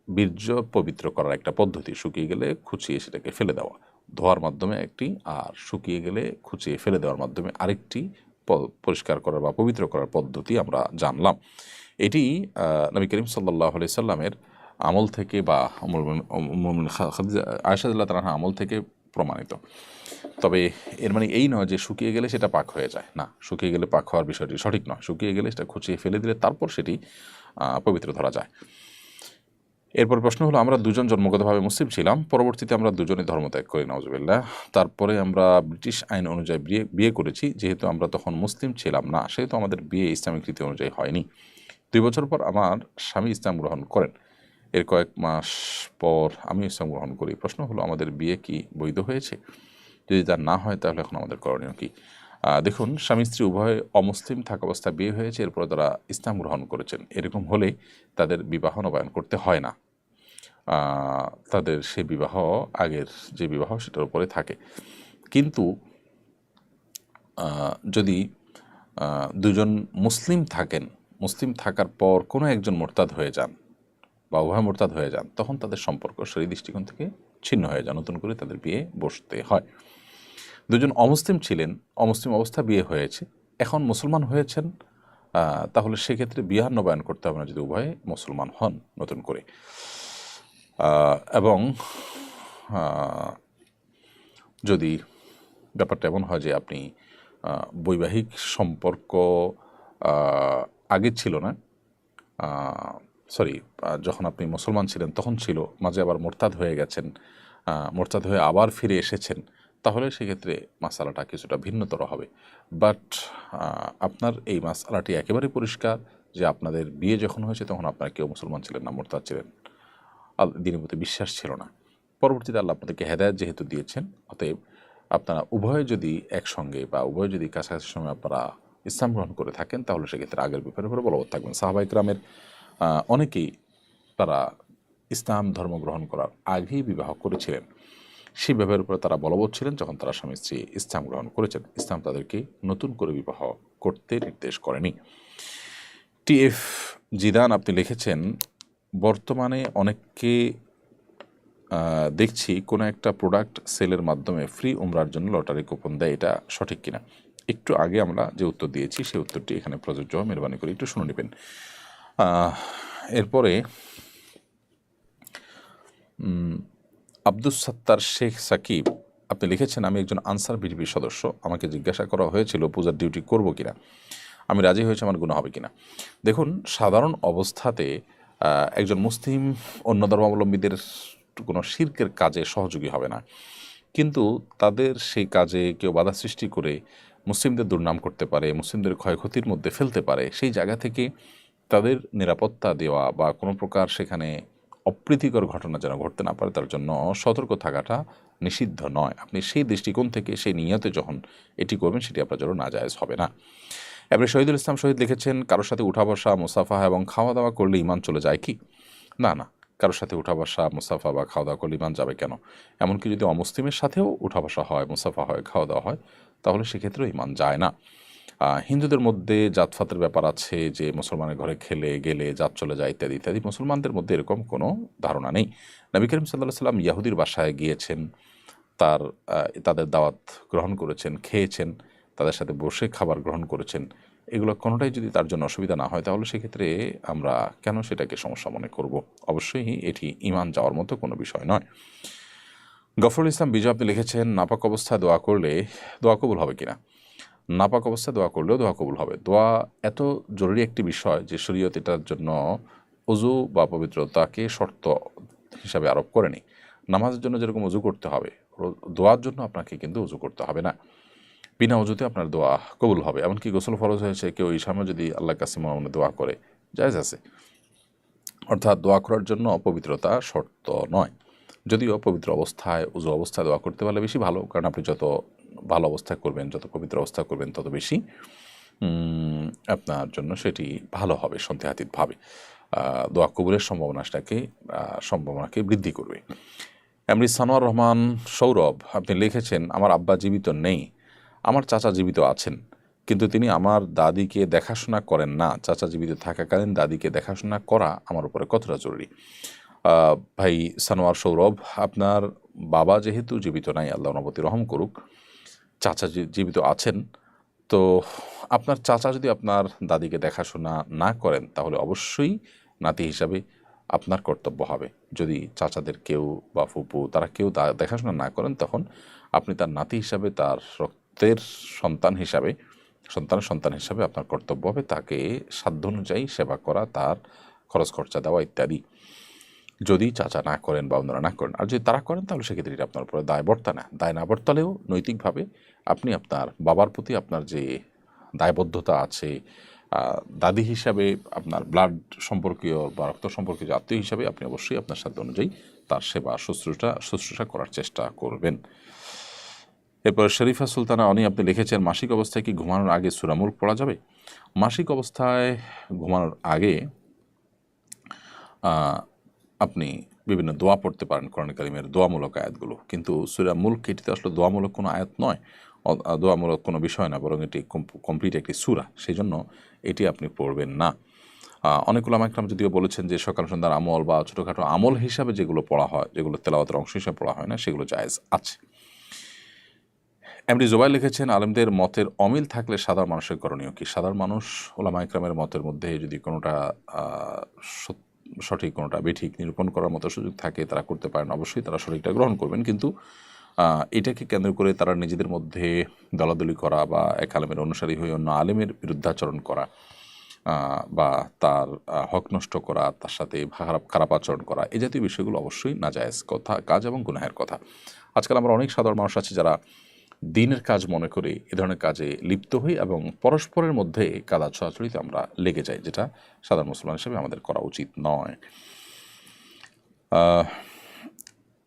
বীর্য পবিত্র করার একটা পদ্ধতি, শুকিয়ে গেলে খুঁচিয়ে সেটাকে ফেলে দেওয়া, ধোয়ার মাধ্যমে একটি, আর শুকিয়ে গেলে খুঁচিয়ে ফেলে দেওয়ার মাধ্যমে আরেকটি পরিষ্কার করার বা পবিত্র করার পদ্ধতি আমরা জানলাম। এটি নবী করিম সাল্লাল্লাহু আলাইহি সাল্লামের আমল থেকে বা আয়েশা রাদিয়াল্লাহু তাআলা আমল থেকে প্রমাণিত। তবে এর মানে এই নয় যে শুকিয়ে গেলে সেটা পাক হয়ে যায়, না, শুকিয়ে গেলে পাক হওয়ার বিষয়টি সঠিক নয়। শুকিয়ে গেলে সেটা খুঁচিয়ে ফেলে দিলে তারপর সেটি পবিত্র ধরা যায়। এরপর প্রশ্ন হলো, আমরা দুজন জন্মগতভাবে মুসলিম ছিলাম, পরবর্তীতে আমরা দুজনই ধর্মত্যাগ করি, নাউজুবিল্লাহ। তারপরে আমরা ব্রিটিশ আইন অনুযায়ী বিয়ে করেছি। যেহেতু আমরা তখন মুসলিম ছিলাম না, সেহেতু আমাদের বিয়ে ইসলামিক রীতি অনুযায়ী হয়নি। 2 বছর পর আমার স্বামী ইসলাম গ্রহণ করেন। এর কয়েক মাস পর আমি ইসলাম গ্রহণ করি। প্রশ্ন হলো, আমাদের বিয়ে কি বৈধ হয়েছে? যদি তা না হয় তাহলে এখন আমাদের করণীয় কি? দেখুন, স্বামী স্ত্রী উভয় অমুসলিম থাকা অবস্থায় বিয়ে হয়েছে, এরপর তারা ইসলাম গ্রহণ করেছেন। এরকম হলে তাদের বিবাহ নবায়ন করতে হয় না। তাদের সে বিবাহ আগের যে বিবাহ সেটার উপরে থাকে। কিন্তু যদি দুজন মুসলিম থাকেন, মুসলিম থাকার পর কোনো একজন মোরতাদ হয়ে যান বা উভয় মোরতাদ হয়ে যান, তখন তাদের সম্পর্ক সেই দৃষ্টিকোণ থেকে ছিন্ন হয়ে যায়, নতুন করে তাদের বিয়ে বসতে হয়। দুজন অমুসলিম ছিলেন, অমুসলিম অবস্থা বিয়ে হয়েছে, এখন মুসলমান হয়েছেন, তাহলে সেক্ষেত্রে বিবাহ নবায়ন করতে হবে না যদি উভয়ে মুসলমান হন নতুন করে। এবং যদি ব্যাপারটা এমন হয় যে আপনি বৈবাহিক সম্পর্ক আগে ছিল না, যখন আপনি মুসলমান ছিলেন তখন ছিল, মাঝে আবার মোরতাদ হয়ে গেছেন, মোরতাদ হয়ে আবার ফিরে এসেছেন, তাহলে সেক্ষেত্রে মাসালাটা কিছুটা ভিন্নতর হবে। বাট আপনার এই মাসালাটি একেবারে পরিষ্কার যে আপনাদের বিয়ে যখন হয়েছে তখন আপনারা কেউ মুসলমান ছিলেন না, মোরতাদ ছিলেন, দিনের প্রতি বিশ্বাস ছিল না। পরবর্তীতে আল্লাহ আপনাদেরকে হেদায়েত যেহেতু দিয়েছেন, অতএব আপনারা উভয়ে যদি একসঙ্গে বা উভয়ে যদি কাছাকাছি সময় আপনারা ইসলাম গ্রহণ করে থাকেন, তাহলে সেক্ষেত্রে আগের ব্যাপারের উপরে বলবৎ থাকবেন। সাহাবায়ে কেরামের অনেকেই তারা ইসলাম ধর্ম গ্রহণ করার আগেই বিবাহ করেছিলেন, সেই ব্যাপারের উপরে তারা বলবৎ ছিলেন যখন তারা স্বামী স্ত্রী ইসলাম গ্রহণ করেছেন। ইসলাম তাদেরকে নতুন করে বিবাহ করতে নির্দেশ করেনি। TF জিদান আপনি লিখেছেন, বর্তমানে অনেককে দেখছি কোনো একটা প্রোডাক্ট সেলের মাধ্যমে ফ্রি উমরার জন্য লটারি কুপন দেয়, এটা সঠিক কিনা? একটু আগে আমরা যে উত্তর দিয়েছি সেই উত্তরটি এখানে প্রযোজ্য, মেহরবানি করে একটু শুনে নেবেন। এরপরে আব্দুস সাত্তার শেখ সাকিব আপনি লিখেছেন, আমি একজন আনসার বিজিবির সদস্য, আমাকে জিজ্ঞাসা করা হয়েছিল পূজার ডিউটি করব কিনা, আমি রাজি হয়েছি, আমার গুনাহ হবে কিনা। দেখুন, সাধারণ অবস্থাতে একজন মুসলিম অন্য ধর্মাবলম্বীদের কোনো শিরকের কাজে সহযোগী হবে না, কিন্তু তাদের সেই কাজে কেউ বাধা সৃষ্টি করে মুসলিমদের দুর্নাম করতে পারে, মুসলিমদের ক্ষয়ক্ষতির মধ্যে ফেলতে পারে, সেই জায়গা থেকে তাদের নিরাপত্তা দেওয়া বা কোনো প্রকার সেখানে অপ্রীতিকর ঘটনা যেন ঘটতে না পারে তার জন্য সতর্ক থাকাটা নিষিদ্ধ নয়। আপনি সেই দৃষ্টিকোণ থেকে সেই নিয়তে যখন এটি করবেন সেটি আপনার জন্য নাজায়েজ হবে না। এবারে শহীদুল ইসলাম শহীদ লিখেছেন, কারোর সাথে উঠা বসা, মুসাফাহা এবং খাওয়া দাওয়া করলে ইমান চলে যায় কি? না, কারোর সাথে উঠা বসা, মুসাফা বা খাওয়া দাওয়া করলে ইমান যাবে কেন? এমনকি যদি অমুসলিমের সাথেও উঠা বসা হয়, মুসাফা হয়, খাওয়া দাওয়া হয়, তাহলে সেক্ষেত্রেও ইমান যায় না। হিন্দুদের মধ্যে জাতফাতের ব্যাপার আছে যে মুসলমানের ঘরে খেলে গেলে জাত চলে যায় ইত্যাদি ইত্যাদি। মুসলমানদের মধ্যে এরকম কোনো ধারণা নেই। নবী করিম সাল্লাল্লাহু আলাইহি সাল্লাম ইয়াহুদির বাসায় গিয়েছেন, তাদের দাওয়াত গ্রহণ করেছেন, খেয়েছেন, তাদের সাথে বসে খাবার গ্রহণ করেছেন, এগুলো কোনোটাই যদি তার জন্য অসুবিধা না হয় তাহলে সেক্ষেত্রে আমরা কেন সেটাকে সমস্যা মনে করব? অবশ্যই এটি ঈমান যাওয়ার মতো কোনো বিষয় নয়। গফরুল ইসলাম বিজয় আপনি লিখেছেন, নাপাক অবস্থায় দোয়া করলে দোয়া কবুল হবে কিনা? নাপাক অবস্থায় দোয়া করলেও দোয়া কবুল হবে। দোয়া এত জরুরি একটি বিষয় যে শরীয়ত এটার জন্য ওযু বা পবিত্রতাকে শর্ত হিসাবে আরোপ করেনি। নামাজের জন্য যেরকম ওযু করতে হবে, দোয়ার জন্য আপনাকে কিন্তু ওযু করতে হবে না। বিনা ওযুতে আপনার দোয়া কবুল হবে। এমনকি গোসল ফরজ হয়েছে, কেউ এই সময় যদি আল্লাহর কাছে মনে মনে দোয়া করে, জায়েজ আছে। অর্থাৎ দোয়া করার জন্য পবিত্রতা শর্ত নয়। যদিও পবিত্র অবস্থায়, ওযু অবস্থায় দোয়া করতে পারলে বেশি ভালো, কারণ আপনি যত ভালো অবস্থায় করবেন, যত পবিত্র অবস্থা করবেন, তত বেশি আপনার জন্য সেটি ভালো হবে, সন্দেহাতীতভাবে দোয়া কবুলের সম্ভাবনাকে বৃদ্ধি করবে। এমনি সানোয়ার রহমান সৌরভ আপনি লিখেছেন, আমার আব্বা জীবিত নেই, আমার চাচা জীবিত আছেন, কিন্তু তিনি আমার দাদিকে দেখাশোনা করেন না। চাচা জীবিত থাকাকালীন দাদিকে দেখাশোনা করা আমার উপরে কতটা জরুরি? ভাই সানোয়ার সৌরভ, আপনার বাবা যেহেতু জীবিত নাই, আল্লাহ নবতি রহম করুক, চাচা জীবিত আছেন, তো আপনার চাচা যদি আপনার দাদিকে দেখাশোনা না করেন তাহলে অবশ্যই নাতি হিসাবে আপনার কর্তব্য হবে। যদি চাচাদের কেউ বা ফুপু তারা কেউ দেখাশোনা না করেন, তখন আপনি তার নাতি হিসাবে, তার রক্তের সন্তানের সন্তান হিসাবে আপনার কর্তব্য হবে তাকে সাধ্য অনুযায়ী সেবা করা, তার খরচ খরচা দেওয়া ইত্যাদি। যদি চাচা না করেন বা অন্যরা না করেন। আর যদি তারা করেন তাহলে সেক্ষেত্রে এটা আপনার উপরে দায় না বর্তালেও নৈতিকভাবে আপনি আপনার বাবার প্রতি আপনার যে দায়বদ্ধতা আছে, দাদি হিসাবে আপনার ব্লাড সম্পর্কীয় বা রক্ত সম্পর্কীয় যে আত্মীয় হিসাবে আপনি অবশ্যই আপনার সাধ্য অনুযায়ী তার সেবা শুশ্রূষা করার চেষ্টা করবেন। এরপর শরীফা সুলতানা আপনি লিখেছেন, মাসিক অবস্থায় কি ঘুমানোর আগে সূরা মুলক পড়া যাবে? মাসিক অবস্থায় ঘুমানোর আগে আপনি বিভিন্ন দোয়া পড়তে পারেন, কোরআন কারীমের দোয়ামূলক আয়াতগুলো, কিন্তু সূরা মুলক এটিতে আসলে দোয়ামূলক কোনো আয়াত নয়, দোয়ামূলক কোনো বিষয় না, বরং এটি কমপ্লিট একটি সূরা, সেই জন্য এটি আপনি পড়বেন না। অনেক উলামা ইকরাম যদিও বলেছেন যে সকাল সন্ধ্যার আমল বা ছোটোখাটো আমল হিসাবে যেগুলো পড়া হয়, যেগুলো তেলাওয়াতের অংশ হিসাবে পড়া হয় না, সেগুলো জায়েজ আছে। এমডি জুবাইর লিখেছেন, আলেমদের মতের অমিল থাকলে সাধারণ মানুষের করণীয় কি? সাধারণ মানুষ উলামা ইকরামের মতের মধ্যে যদি কোনোটা সঠিক কোনোটা বেঠিক নিরূপণ করার মতো সুযোগ থাকে তারা করতে পারেন, অবশ্যই তারা সঠিকটা গ্রহণ করবেন, কিন্তু এটাকে কেন্দ্র করে তারা নিজেদের মধ্যে দলাদলি করা বা এক আলেমের অনুসারী হয়ে অন্য আলেমের বিরুদ্ধাচরণ করা বা তার হক নষ্ট করা, তার সাথে খারাপ আচরণ করা, এই জাতীয় বিষয়গুলো অবশ্যই নাজায়েজ কাজ এবং গুনাহের কথা। আজকাল আমরা অনেক সাধারণ মানুষ আছি যারা দিনের কাজ মনে করে এ ধরনের কাজে লিপ্ত হই এবং পরস্পরের মধ্যে কাদা ছোড়াছড়িতে আমরা লেগে যাই, যেটা সাধারণ মুসলমান হিসেবে আমাদের করা উচিত নয়।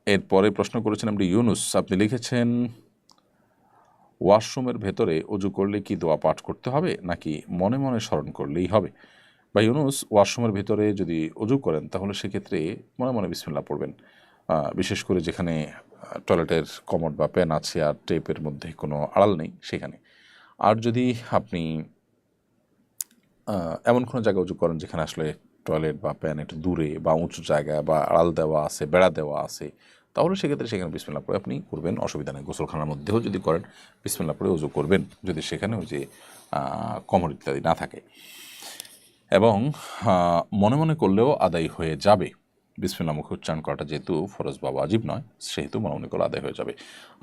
এরপরে প্রশ্ন করেছেন আপনি ইউনুস, আপনি লিখেছেন, ওয়াশরুমের ভেতরে অজু করলে কি দোয়া পাঠ করতে হবে নাকি মনে মনে স্মরণ করলেই হবে? বা ইউনুস, ওয়াশরুমের ভেতরে যদি অজু করেন তাহলে সেক্ষেত্রে মনে মনে বিসমিল্লাহ পড়বেন, বিশেষ করে যেখানে টয়লেটের কমোড বা প্যান আছে আর টেপের মধ্যে কোনো আড়াল নেই সেখানে। আর যদি আপনি এমন কোনো জায়গায় উঁচু করেন যেখানে আসলে টয়লেট বা প্যান একটু দূরে বা উঁচু জায়গায় বা আড়াল দেওয়া আছে, বেড়া দেওয়া আছে, তাহলে সেক্ষেত্রে সেখানে বিসমিল্লাহ পড়ে আপনি করবেন, অসুবিধা নেই। গোসলখানার মধ্যেও যদি করেন বিসমিল্লাহ পড়ে উজু করবেন, যদি সেখানে ওই যে কমোড ইত্যাদি না থাকে, এবং মনে মনে করলেও আদায় হয়ে যাবে। বিসমিল্লাহ মুখে উচ্চারণ করাটা যেহেতু ফরজ বা ওয়াজিব নয়, সেহেতু মনে মনে করলে আদায় হয়ে যাবে।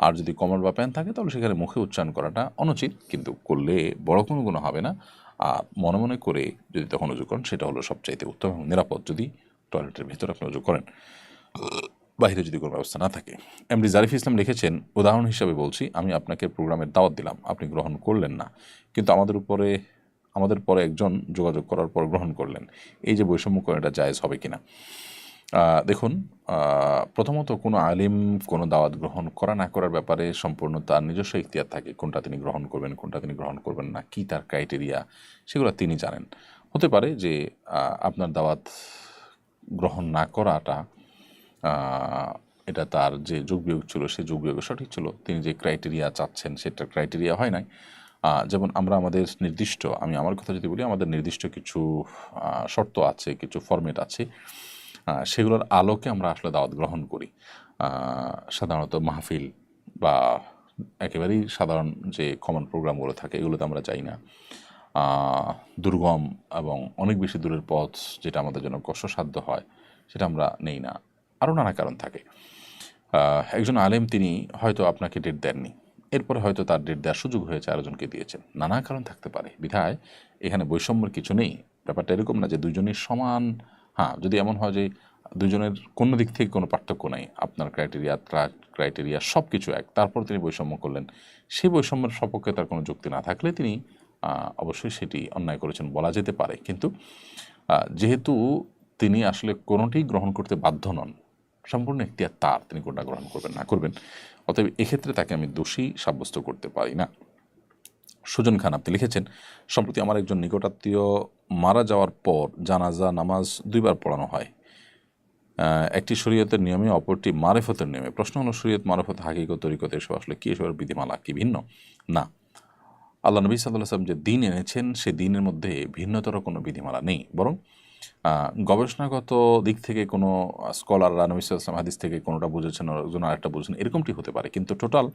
আর যদি কমর বা প্যান থাকে তাহলে সেখানে মুখে উচ্চারণ করাটা অনুচিত, কিন্তু করলে বড় কোনো গুনাহ হবে না। আর মনে মনে করে যদি তখন উজু করেন সেটা হলো সবচাইতে উত্তম এবং নিরাপদ, যদি টয়লেটের ভিতরে আপনি উজু করেন, বাইরে যদি কোনো ব্যবস্থা না থাকে। এমডি জারিফ ইসলাম লিখেছেন, উদাহরণ হিসাবে বলছি, আমি আপনাকে প্রোগ্রামের দাওয়াত দিলাম, আপনি গ্রহণ করলেন না, কিন্তু আমাদের পরে একজন যোগাযোগ করার পর গ্রহণ করলেন, এই যে বৈষম্য করেন, এটা জায়েজ হবে কিনা? দেখুন, প্রথমত কোনো আলিম কোনো দাওয়াত গ্রহণ করা না করার ব্যাপারে সম্পূর্ণ তার নিজস্ব ইখতিয়ার থাকে, কোনটা তিনি গ্রহণ করবেন, কোনটা তিনি গ্রহণ করবেন না, কী তার ক্রাইটেরিয়া, সেগুলো তিনি জানেন। হতে পারে যে আপনার দাওয়াত গ্রহণ না করাটা এটা তার যে যোগবিয়োগ ছিল সেই যোগবিয়োগ সঠিক ছিল, তিনি যে ক্রাইটেরিয়া চাচ্ছেন সেটা ক্রাইটেরিয়া হয় নাই। যেমন আমরা আমাদের নির্দিষ্ট, আমি আমার কথা যদি বলি, আমাদের নির্দিষ্ট কিছু শর্ত আছে, কিছু ফরম্যাট আছে, সেগুলোর আলোকে আমরা আসলে দাওয়াত গ্রহণ করি। সাধারণত মাহফিল বা একেবারেই সাধারণ যে কমন প্রোগ্রামগুলো থাকে এগুলোতে আমরা যাই না। দুর্গম এবং অনেক বেশি দূরের পথ যেটা আমাদের জন্য কষ্টসাধ্য হয় সেটা আমরা নেই না, আরও নানা কারণ থাকে। একজন আলেম তিনি হয়তো আপনাকে ডেট দেননি, এরপরে হয়তো তার ডেট দেওয়ার সুযোগ হয়েছে আরেকজনকে দিয়েছেন, নানা কারণ থাকতে পারে, বিধায় এখানে বৈষম্যের কিছু নেই। ব্যাপারটা এরকম না যে দুজনই সমান। হ্যাঁ, যদি এমন হয় যে দুজনের কোনো দিক থেকে কোনো পার্থক্য নাই, আপনার ক্রাইটেরিয়া সব কিছু এক, তারপর তিনি বৈষম্য করলেন, সেই বৈষম্যের সপক্ষে তার কোনো যুক্তি না থাকলে তিনি অবশ্যই সেটি অন্যায় করেছেন বলা যেতে পারে। কিন্তু যেহেতু তিনি আসলে কোনোটি গ্রহণ করতে বাধ্য নন, সম্পূর্ণ এখতিয়ার তার, তিনি কোনটা গ্রহণ করবেন না করবেন, অতএব এক্ষেত্রে তাকে আমি দোষী সাব্যস্ত করতে পারি না। সুজন খান আপনি লিখেছেন, সম্প্রতি আমার একজন নিকটাত্মীয় মারা যাওয়ার পর জানাজা নামাজ 2 বার পড়ানো হয়, একটি শরীয়তের নিয়মে, অপরটি মারেফতের নিয়মে। প্রশ্ন হলো, শরীয়ত, মারেফত, হাকিকত, তরিকত এসব আসলে কি, এসবের বিধিমালা কি ভিন্ন? না, আল্লাহ নবী সাল্লাল্লাহু আলাইহি ওয়াসাল্লাম যে দিন এনেছেন সে দিনের মধ্যে ভিন্নতর কোনো বিধিমালা নেই, বরং গবেষণাগত দিক থেকে কোনো স্কলাররা নবী সাল্লাল্লাহু আলাইহি ওয়াসাল্লাম হাদিস থেকে কোনোটা বুঝেছেন, একজন আরেকটা বুঝেছেন, এরকমটি হতে পারে, কিন্তু টোটাল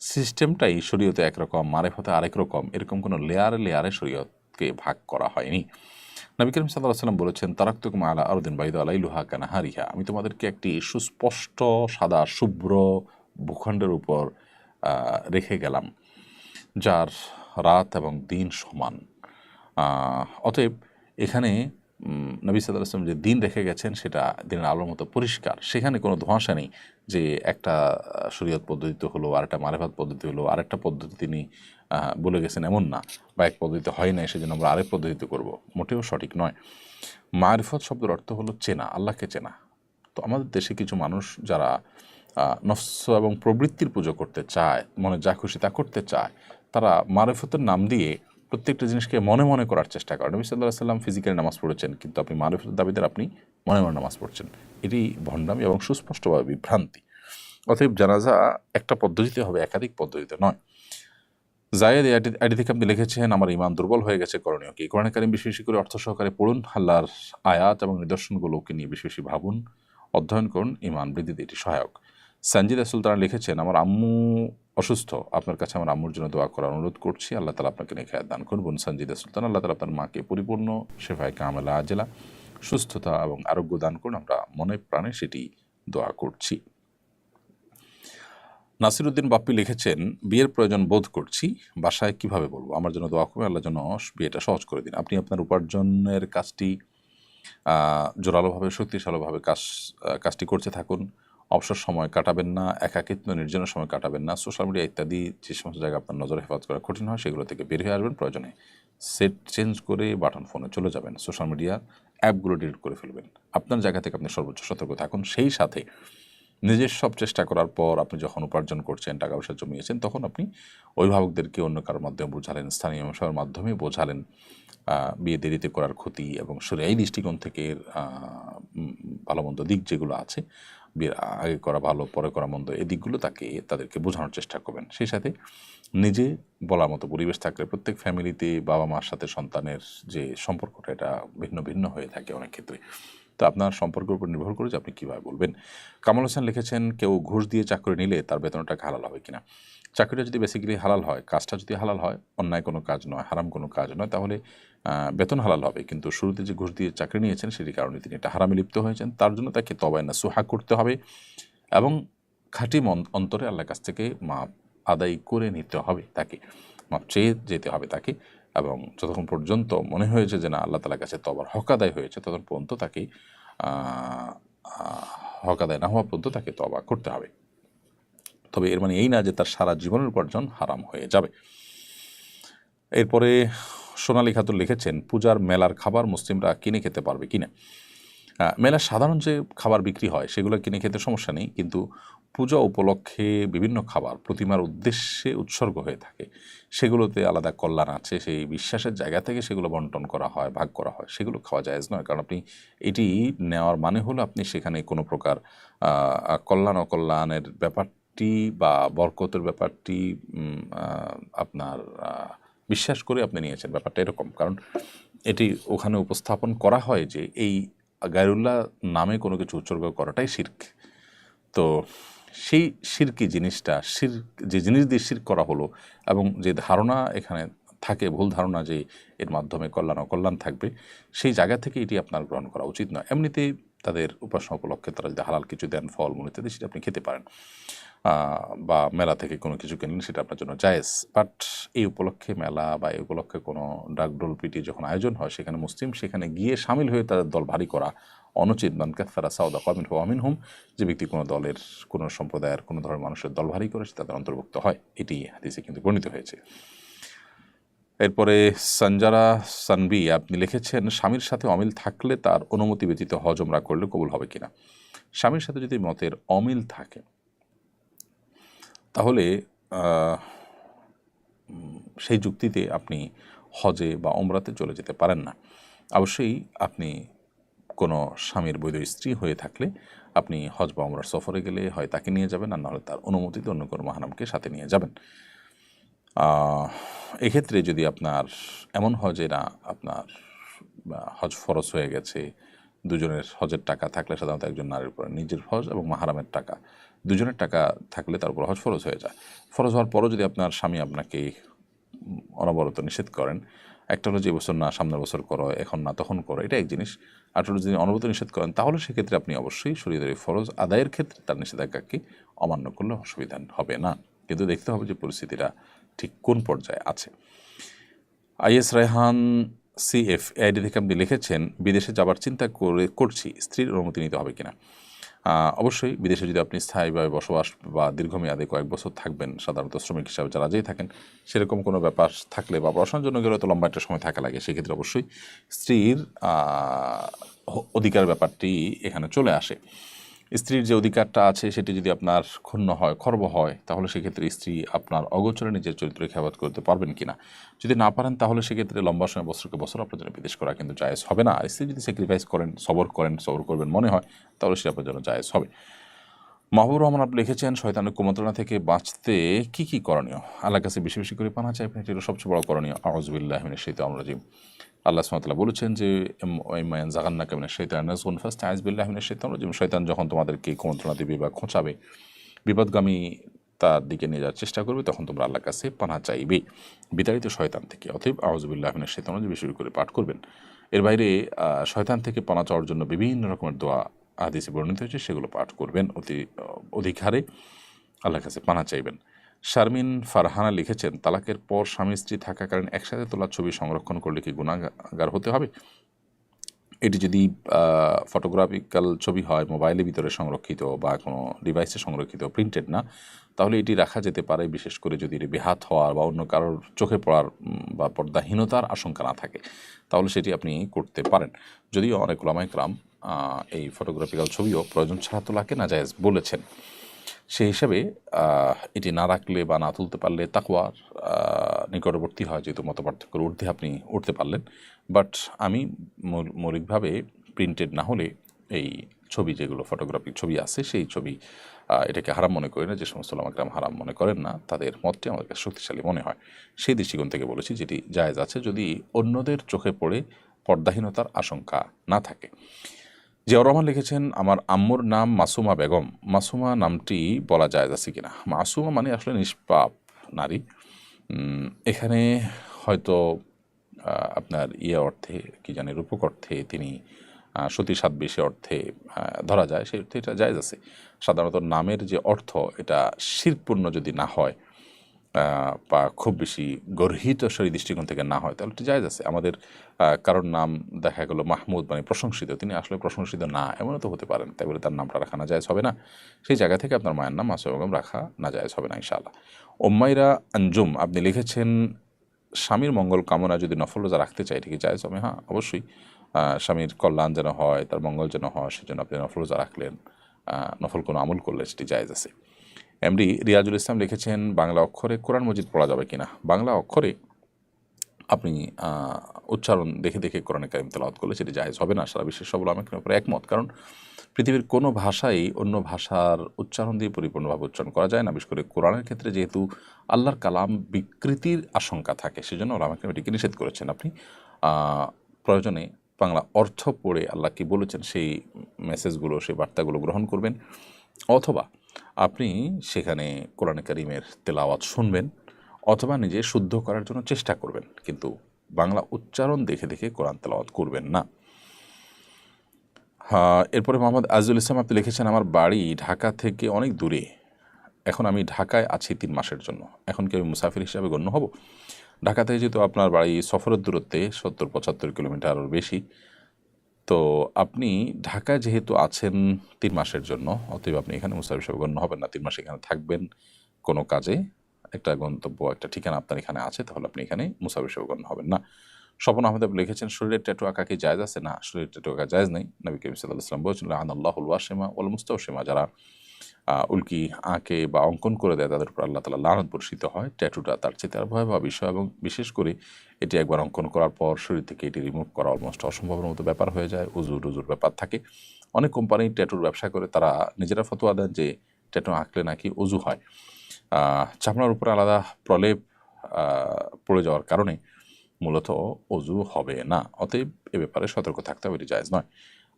সিস্টেমটাই শরীয়তে একরকম, মারেফতে আরেক রকম, এরকম কোনো লেয়ারে শরীয়তকে ভাগ করা হয়নি। নবী করিম সাল্লাল্লাহু আলাইহি ওয়াসাল্লাম বলেছেন, তারাকতুকুম আলা আরদিন বাইদা লাইলুহা কানাহারিহা, আমি তোমাদেরকে একটি সুস্পষ্ট সাদা শুভ্র ভূখণ্ডের উপর রেখে গেলাম যার রাত এবং দিন সমান। অতএব এখানে নবী সাল্লাল্লাহু আলাইহি ওয়াসাল্লাম যে দিন রেখে গেছেন সেটা দিনের আলোর মতো পরিষ্কার, সেখানে কোনো ধোঁয়াশা নেই যে একটা শরীয়ত পদ্ধতিতে হলো, আরেকটা মারেফাত পদ্ধতি হলো, আরেকটা পদ্ধতি তিনি বলে গেছেন এমন না, বা এক পদ্ধতিতে হয় না সেজন্য আমরা আরেক পদ্ধতিতে করব, মোটেও সঠিক নয়। মারিফত শব্দের অর্থ হলো চেনা, আল্লাহকে চেনা। তো আমাদের দেশে কিছু মানুষ যারা নফস এবং প্রবৃত্তির পুজো করতে চায়, মনে যা খুশি তা করতে চায়, তারা মারিফতের নাম দিয়ে প্রত্যেকটা জিনিসকে মনে মনে করার চেষ্টা করেন। নবী সাল্লাল্লাহু আলাইহি ওয়াসাল্লাম ফিজিক্যালি নামাজ পড়েছেন, কিন্তু আপনি মারিফতের দাবিদার, আপনি মনে মনে নামাজ পড়ছেন। এটি ভণ্ডামি এবং সুস্পষ্টভাবে বিভ্রান্তি। অতএব জানাজা একটা পদ্ধতিতে হবে, একাধিক পদ্ধতিতে নয়। জায়েদ আইডি থেকে আপনি লিখেছেন, আমার ইমান দুর্বল হয়ে গেছে, করণীয় কি? কোরআন কারীম বেশি বেশি করে অর্থ সহকারে পড়ুন, আল্লাহর আয়াত এবং নিদর্শনগুলোকে নিয়ে বেশি বেশি ভাবুন, অধ্যয়ন করুন, ইমান বৃদ্ধিতে এটি সহায়ক। সঞ্জিদা সুলতানা লিখেছেন, আমার আম্মু অসুস্থ, আপনার কাছে আমার আম্মুর জন্য দোয়া করার অনুরোধ করছি, আল্লাহ তালা আপনাকে নেখায়াত দান করবেন। সঞ্জিদা সুলতান, আল্লাহ তালা আপনার মাকে পরিপূর্ণ শেফায়ে কামেলা আজেলা সুস্থতা এবং আরোগ্য দান করুন, আমরা মনে প্রাণে সেটি দোয়া করছি। নাসিরউদ্দিন বাপ্পি লিখেছেন, বিয়ের প্রয়োজন বোধ করছি, বাসায় কিভাবে বলবো? আমার জন্য দোয়া করবেন, আল্লাহর জন্য বিয়েটা সহজ করে দিন। আপনি আপনার উপার্জনের কাজটি জোরালোভাবে, শক্তিশালীভাবে কাজটি করতে থাকুন। অবসর সময় কাটাবেন না, একাকিত্ব নির্জনের সময় কাটাবেন না। সোশ্যাল মিডিয়া ইত্যাদি যে সমস্ত জায়গায় আপনার নজর হেফাজত করা কঠিন হয় সেগুলো থেকে বের হয়ে আসবেন। প্রয়োজনে সেট চেঞ্জ করে বাটন ফোনে চলে যাবেন, সোশ্যাল মিডিয়া অ্যাপগুলো ডিলিট করে ফেলবেন। আপনার জায়গা থেকে আপনি সর্বোচ্চ সতর্ক থাকুন। সেই সাথে নিজের সব চেষ্টা করার পর আপনি যখন উপার্জন করছেন, টাকা পয়সা জমিয়েছেন, তখন আপনি অভিভাবকদেরকে অন্য কারোর মাধ্যমে বোঝালেন, স্থানীয় সবার মাধ্যমে বোঝালেন বিয়ে দেরিতে করার ক্ষতি এবং এই দৃষ্টিকোণ থেকে ভালো মন্দ দিক যেগুলো আছে, বিয়ের আগে করা ভালো পরে করা মন্দ, এই দিকগুলো তাদেরকে বোঝানোর চেষ্টা করবেন। সেই সাথে নিজে বলার মতো পরিবেশ থাকলে, প্রত্যেক ফ্যামিলিতে বাবা মার সাথে সন্তানের যে সম্পর্কটা এটা ভিন্ন ভিন্ন হয়ে থাকে অনেক ক্ষেত্রে। তো আপনার সম্পর্কের উপর নির্ভর করে যে আপনি কীভাবে বলবেন। কামাল হোসেন লিখেছেন, কেউ ঘুষ দিয়ে চাকরি নিলে তার বেতনটা হালাল হবে কিনা? চাকরিটা যদি বেসিক্যালি হালাল হয়, কাজটা যদি হালাল হয়, অন্যায় কোনো কাজ নয়, হারাম কোনো কাজ নয়, তাহলে বেতন হালাল হবে। কিন্তু শুরুতে যে ঘুষ দিয়ে চাকরি নিয়েছেন সেটি কারণে তিনি এটা হারামে লিপ্ত হয়েছেন, তার জন্য তাকে তওবা নাসুহা করতে হবে এবং খাঁটি অন্তরে আল্লাহর কাছ থেকে মাপ আদায় করে নিতে হবে, তাকে মাপ চেয়ে যেতে হবে তাকে। এবং যতক্ষণ পর্যন্ত মনে হয়েছে যে না আল্লাহ তাআলার কাছে তওবার হক আদায় হয়েছে, ততক্ষণ পর্যন্ত তাকে হক আদায় না হওয়া পর্যন্ত তাকে তওবা করতে হবে। তবে এর মানে এই না যে তার সারা জীবনের উপার্জন হারাম হয়ে যাবে। এরপরে সোনালী খাতুন লিখেছেন, পূজার মেলার খাবার মুসলিমরা কিনে খেতে পারবে কিনা? মেলার সাধারণ যে খাবার বিক্রি হয় সেগুলো কিনে খেতে সমস্যা নেই, কিন্তু পূজা উপলক্ষে বিভিন্ন খাবার প্রতিমার উদ্দেশ্যে উৎসর্গ হয়ে থাকে, সেগুলোতে আলাদা কল্যাণ আছে, সেই বিশ্বাসের জায়গা থেকে সেগুলো বন্টন করা হয়, ভাগ করা হয়, সেগুলো খাওয়া জায়েজ নয়। কারণ আপনি এটি নেওয়ার মানে হলো আপনি সেখানে কোনো প্রকার কল্যাণ অকল্যাণের ব্যাপারটি বা বরকতের ব্যাপারটি আপনার বিশ্বাস করে আপনি নিয়েছেন, ব্যাপারটা এরকম। কারণ এটি ওখানে উপস্থাপন করা হয় যে এই গায়রুল্লাহ নামে কোনো কিছু উৎসর্গ করাটাই শিরক। তো সেই শিরকি জিনিসটা, যে জিনিস দিয়ে শিরক করা হলো এবং যে ধারণা এখানে থাকে, ভুল ধারণা যে এর মাধ্যমে কল্যাণ অকল্যাণ থাকবে, সেই জায়গা থেকে এটি আপনার গ্রহণ করা উচিত নয়। এমনিতেই তাদের উপাসনা উপলক্ষে তারা যদি হালাল কিছু দেন, ফল মূল ইত্যাদি, সেটা আপনি খেতে পারেন, বা মেলা থেকে কোনো কিছু কিনলেন, সেটা আপনার জন্য জায়েজ। বাট এই উপলক্ষে মেলা বা এই উপলক্ষে কোনো ডাকডোল পিটি যখন আয়োজন হয়, সেখানে মুসলিম সেখানে গিয়ে সামিল হয়ে তাদের দল ভারী করা অনুচিত। মান কাসসারা সাওদা কওমিন ফাহুয়া মিনহুম, যে ব্যক্তি কোনো দলের, কোনো সম্প্রদায়ের, কোনো ধরনের মানুষের দল ভারী করে, তাদের অন্তর্ভুক্ত হয়, এটি হাদিসে কিন্তু বর্ণিত হয়েছে। এরপরে সঞ্জারা সানবি আপনি লিখেছেন, স্বামীর সাথে অমিল থাকলে তার অনুমতি ব্যতীত হজ ওমরা করলে কবুল হবে কিনা? স্বামীর সাথে যদি মতের অমিল থাকে তাহলে সেই যুক্তিতে আপনি হজে বা ওমরাতে চলে যেতে পারেন না। অবশ্যই আপনি কোনো স্বামীর বৈধ স্ত্রী হয়ে থাকলে আপনি হজ বা ওমরার সফরে গেলে হয় তাকে নিয়ে যাবেন, আর নাহলে তার অনুমতিতে অন্য কোনো মাহরামকে সাথে নিয়ে যাবেন। এক্ষেত্রে যদি আপনার এমন হয় যে না আপনার হজ ফরজ হয়ে গেছে, দুজনের হজের টাকা থাকলে সাধারণত একজন নারীর উপর নিজের হজ এবং মাহরামের টাকা, দুজনের টাকা থাকলে তার উপর হজ ফরজ হয়ে যায়। ফরজ হওয়ার পরও যদি আপনার স্বামী আপনাকে অনবরত নিষেধ করেন, একটা হলো যে বছর না সামনের বছর করো, এখন না তখন করো, এটা এক জিনিস। আর যদি অনবরত নিষেধ করেন, তাহলে সেক্ষেত্রে আপনি অবশ্যই শরীয়তের ফরজ আদায়ের ক্ষেত্রে তার নিষেধাজ্ঞাকে অমান্য করলে অসুবিধা হবে না, কিন্তু দেখতে হবে যে পরিস্থিতিটা ঠিক কোন পর্যায়ে আছে। আইএস রায়হান CF আইডি থেকে আপনি লিখেছেন বিদেশে যাবার চিন্তা করছি, স্ত্রীর অনুমতি নিতে হবে কিনা। অবশ্যই বিদেশে যদি আপনি স্থায়ীভাবে বসবাস বা দীর্ঘমেয়াদে কয়েক বছর থাকবেন, সাধারণত শ্রমিক হিসাবে যারা যেয়ে থাকেন, সেরকম কোনো ব্যাপার থাকলে বা পড়াশোনার জন্য গেলে তো লম্বা একটা সময় থাকা লাগে, সেক্ষেত্রে অবশ্যই স্ত্রীর অধিকার ব্যাপারটি এখানে চলে আসে। স্ত্রীর যে অধিকারটা আছে সেটি যদি আপনার ক্ষুণ্ণ হয়, খর্ব হয়, তাহলে সেক্ষেত্রে স্ত্রী আপনার অগোচরে নিজের চরিত্র খেয়াবাদ করতে পারবেন কিনা। যদি না পারেন তাহলে সেক্ষেত্রে লম্বা সময় বছরকে বছর আপনার জন্য বিদেশ করা কিন্তু জায়েজ হবে না। আর স্ত্রী যদি স্যাক্রিফাইস করেন, সবর করবেন মনে হয়, তাহলে সেটা আপনার জন্য জায়েজ হবে। মাহবুবুর রহমান আপনি লিখেছেন শয়তানের কুমন্ত্রণা থেকে বাঁচতে কি কি করণীয়। আল্লাহর কাছে বেশি বেশি করে পানা চাইবেন, এটি হলো সবচেয়ে বড় করণীয়। আউযুবিল্লাহি মিনাশ শাইতানির রাজিম। আল্লাহ সুবহানাহু ওয়া তাআলা বলেছেন যে ইম্মা যাগান্নাকা মিনাশ শাইতানির নাজগুন ফাস্তাইজ বিল্লাহি মিনাশ শাইতানির রাজিম। শয়তান যখন তোমাদেরকে কুমন্ত্রণা দিবে বা খোঁচাবে, বিপদগামী তার দিকে নিয়ে যাওয়ার চেষ্টা করবে, তখন তোমরা আল্লাহর কাছে পানা চাইবে বিতাড়িত শয়তান থেকে। অতএব আউযুবিল্লাহি মিনাশ শাইতানির রাজিম বেশি করে পাঠ করবেন। এর বাইরে শয়তান থেকে পানা চাওয়ার জন্য বিভিন্ন রকমের দোয়া হাদিসে বর্ণিত হয়েছে, সেগুলো পাঠ করবেন। অধিক হারে আল্লাহর কাছে পানা চাইবেন। শারমিন ফারহানা লিখেছেন তালাকের পর স্বামী স্ত্রী থাকাকালীন একসাথে তোলা ছবি সংরক্ষণ করলে কি গুনাহগার হতে হবে। এটি যদি ফটোগ্রাফিক্যাল ছবি হয়, মোবাইলের ভিতরে সংরক্ষিত বা কোনো ডিভাইসে সংরক্ষিত, প্রিন্টেড না, তাহলে এটি রাখা যেতে পারে, বিশেষ করে যদি এটি বেহাত হওয়ার বা অন্য কারোর চোখে পড়ার বা পর্দাহীনতার আশঙ্কা না থাকে, তাহলে সেটি আপনি করতে পারেন। যদিও অনেক উলামায়ে কেরাম এই ফটোগ্রাফিক্যাল ছবিও প্রয়োজন ছাড়া তোলাকে নাজায়েজ বলেছেন। সেই হিসাবে এটি না রাখলে বা না তুলতে পারলে তাকওয়ার নিকটবর্তী হয়, যেহেতু মতপার্থক্যের ঊর্ধ্বে আপনি উঠতে পারলেন। বাট আমি মৌলিকভাবে প্রিন্টেড না হলে এই ছবি, যেগুলো ফটোগ্রাফিক ছবি আছে, সেই ছবি এটাকে হারাম মনে করি না। যে সমস্ত উলামায়ে কেরাম হারাম মনে করেন না, তাদের মতটি আমার কাছে শক্তিশালী মনে হয়। সেই দৃষ্টিকোণ থেকে বলেছি যেটি জায়েজ আছে, যদি অন্যদের চোখে পড়ে পর্দাহীনতার আশঙ্কা না থাকে। জিয়াউর রহমান লিখেছেন আমার আম্মুর নাম মাসুমা বেগম, মাসুমা নামটি বলা জায়েজ আছে কিনা। মাসুমা মানে আসলে নিষ্পাপ নারী। এখানে হয়তো আপনার অর্থে কি জানি, রূপক অর্থে তিনি সতী সাতবিশে অর্থে ধরা যায়, সেই অর্থে এটা জায়েজ আছে। সাধারণত নামের যে অর্থ, এটা শিরকপূর্ণ যদি না হয় বা খুব বেশি গর্হিত সেই দৃষ্টিকোণ থেকে না হয়, তাহলে এটা জায়েজ আছে। আমাদের কারোর নাম দেখা গেল মাহমুদ মানে প্রশংসিত, তিনি আসলে প্রশংসিত না, এমনও তো হতে পারেন, তাই বলে তার নামটা রাখা না জায়েজ হবে না। সেই জায়গা থেকে আপনার মায়ের নাম মাসুমা বেগম রাখা না জায়েজ হবে না ইনশাআল্লাহ। উম্মাইরা আঞ্জুম আপনি লিখেছেন স্বামীর মঙ্গল কামনা যদি নফল রোজা রাখতে চাই, ঠিক জায়েজ হবে। হ্যাঁ, অবশ্যই স্বামীর কল্যাণ যেন হয়, তার মঙ্গল যেন হয়, সেজন্য আপনি নফল রোজা রাখলেন, নফল কোনো আমল করলে সেটি জায়েজ আছে। এমডি রিয়াজুল ইসলাম লিখেছেন বাংলা অক্ষরে কোরআন মজিদ পড়া যাবে কিনা। বাংলা অক্ষরে আপনি উচ্চারণ দেখে দেখে কোরআনে কারিম তেলাওয়াত করলে সেটি জায়েজ হবে না। সারা বিশ্বের সব উলামায়ে উপরে একমত। কারণ পৃথিবীর কোনো ভাষাই অন্য ভাষার উচ্চারণ দিয়ে পরিপূর্ণভাবে উচ্চারণ করা যায় না। বিশেষ করে কোরআনের ক্ষেত্রে যেহেতু আল্লাহর কালাম বিকৃতির আশঙ্কা থাকে, সেজন্য উলামায়ে এটিকে নিষেধ করেছেন। আপনি প্রয়োজনে বাংলা অর্থ পড়ে আল্লাহ কি বলেছেন সেই মেসেজগুলো, সেই বার্তাগুলো গ্রহণ করবেন, অথবা আপনি সেখানে কোরআনে কারিমের তেলাওয়াত শুনবেন, অথবা নিজে শুদ্ধ করার জন্য চেষ্টা করবেন, কিন্তু বাংলা উচ্চারণ দেখে দেখে কোরআন তেলাওয়াত করবেন না। এরপরে মোহাম্মদ আজিজুল ইসলাম আপনি লিখেছেন আমার বাড়ি ঢাকা থেকে অনেক দূরে, এখন আমি ঢাকায় আছি 3 মাসের জন্য, এখন কি আমি মুসাফির হিসাবে গণ্য হব। ঢাকা থেকে যেহেতু আপনার বাড়ি সফরের দূরত্বে 70-75 কিলোমিটারের বেশি, তো আপনি ঢাকায় যেহেতু আছেন 3 মাসের জন্য, অতএব আপনি এখানে মুসাফির হিসেবে গণ্য হবেন না। 3 মাস এখানে থাকবেন কোনো কাজে, একটা গন্তব্য, একটা ঠিকানা আপনার এখানে আছে, তাহলে আপনি এখানে মুসাফির হিসেবে গণ্য হবেন না। স্বপন আহমেদ আপনি লিখেছেন শরীরের ট্যাটু আঁকা কি জায়েজ আছে। না, শরীরের ট্যাটু আঁকা জায়েজ নেই। নবী করিম সাল্লাল্লাহু আলাইহি ওয়াসাল্লাম বলেছেন লাআনাল্লাহুল ওয়াশিমা ওয়াল মুস্তাওশিমা, যারা উল্কি আঁকে বা অঙ্কন করে দেয় তাদের উপর আল্লাহ তাআলা লানত বর্ষিত হয়। ট্যাটুটা তার চেয়ে তার ভয়াবহ বিষয়, এবং বিশেষ করে এটি একবার অঙ্কন করার পর শরীর থেকে এটি রিমুভ করা অলমোস্ট অসম্ভবের মতো ব্যাপার হয়ে যায়। উজুর ব্যাপার থাকে। অনেক কোম্পানি ট্যাটুর ব্যবসা করে, তারা নিজেরা ফতোয়া দেন যে ট্যাটু আঁকলে নাকি অজু হয়। চামড়ার উপরে আলাদা প্রলেপ পড়ে যাওয়ার কারণে মূলত অজু হবে না। অতএব এ ব্যাপারে সতর্ক থাকতে হবে, এটি জায়েজ নয়।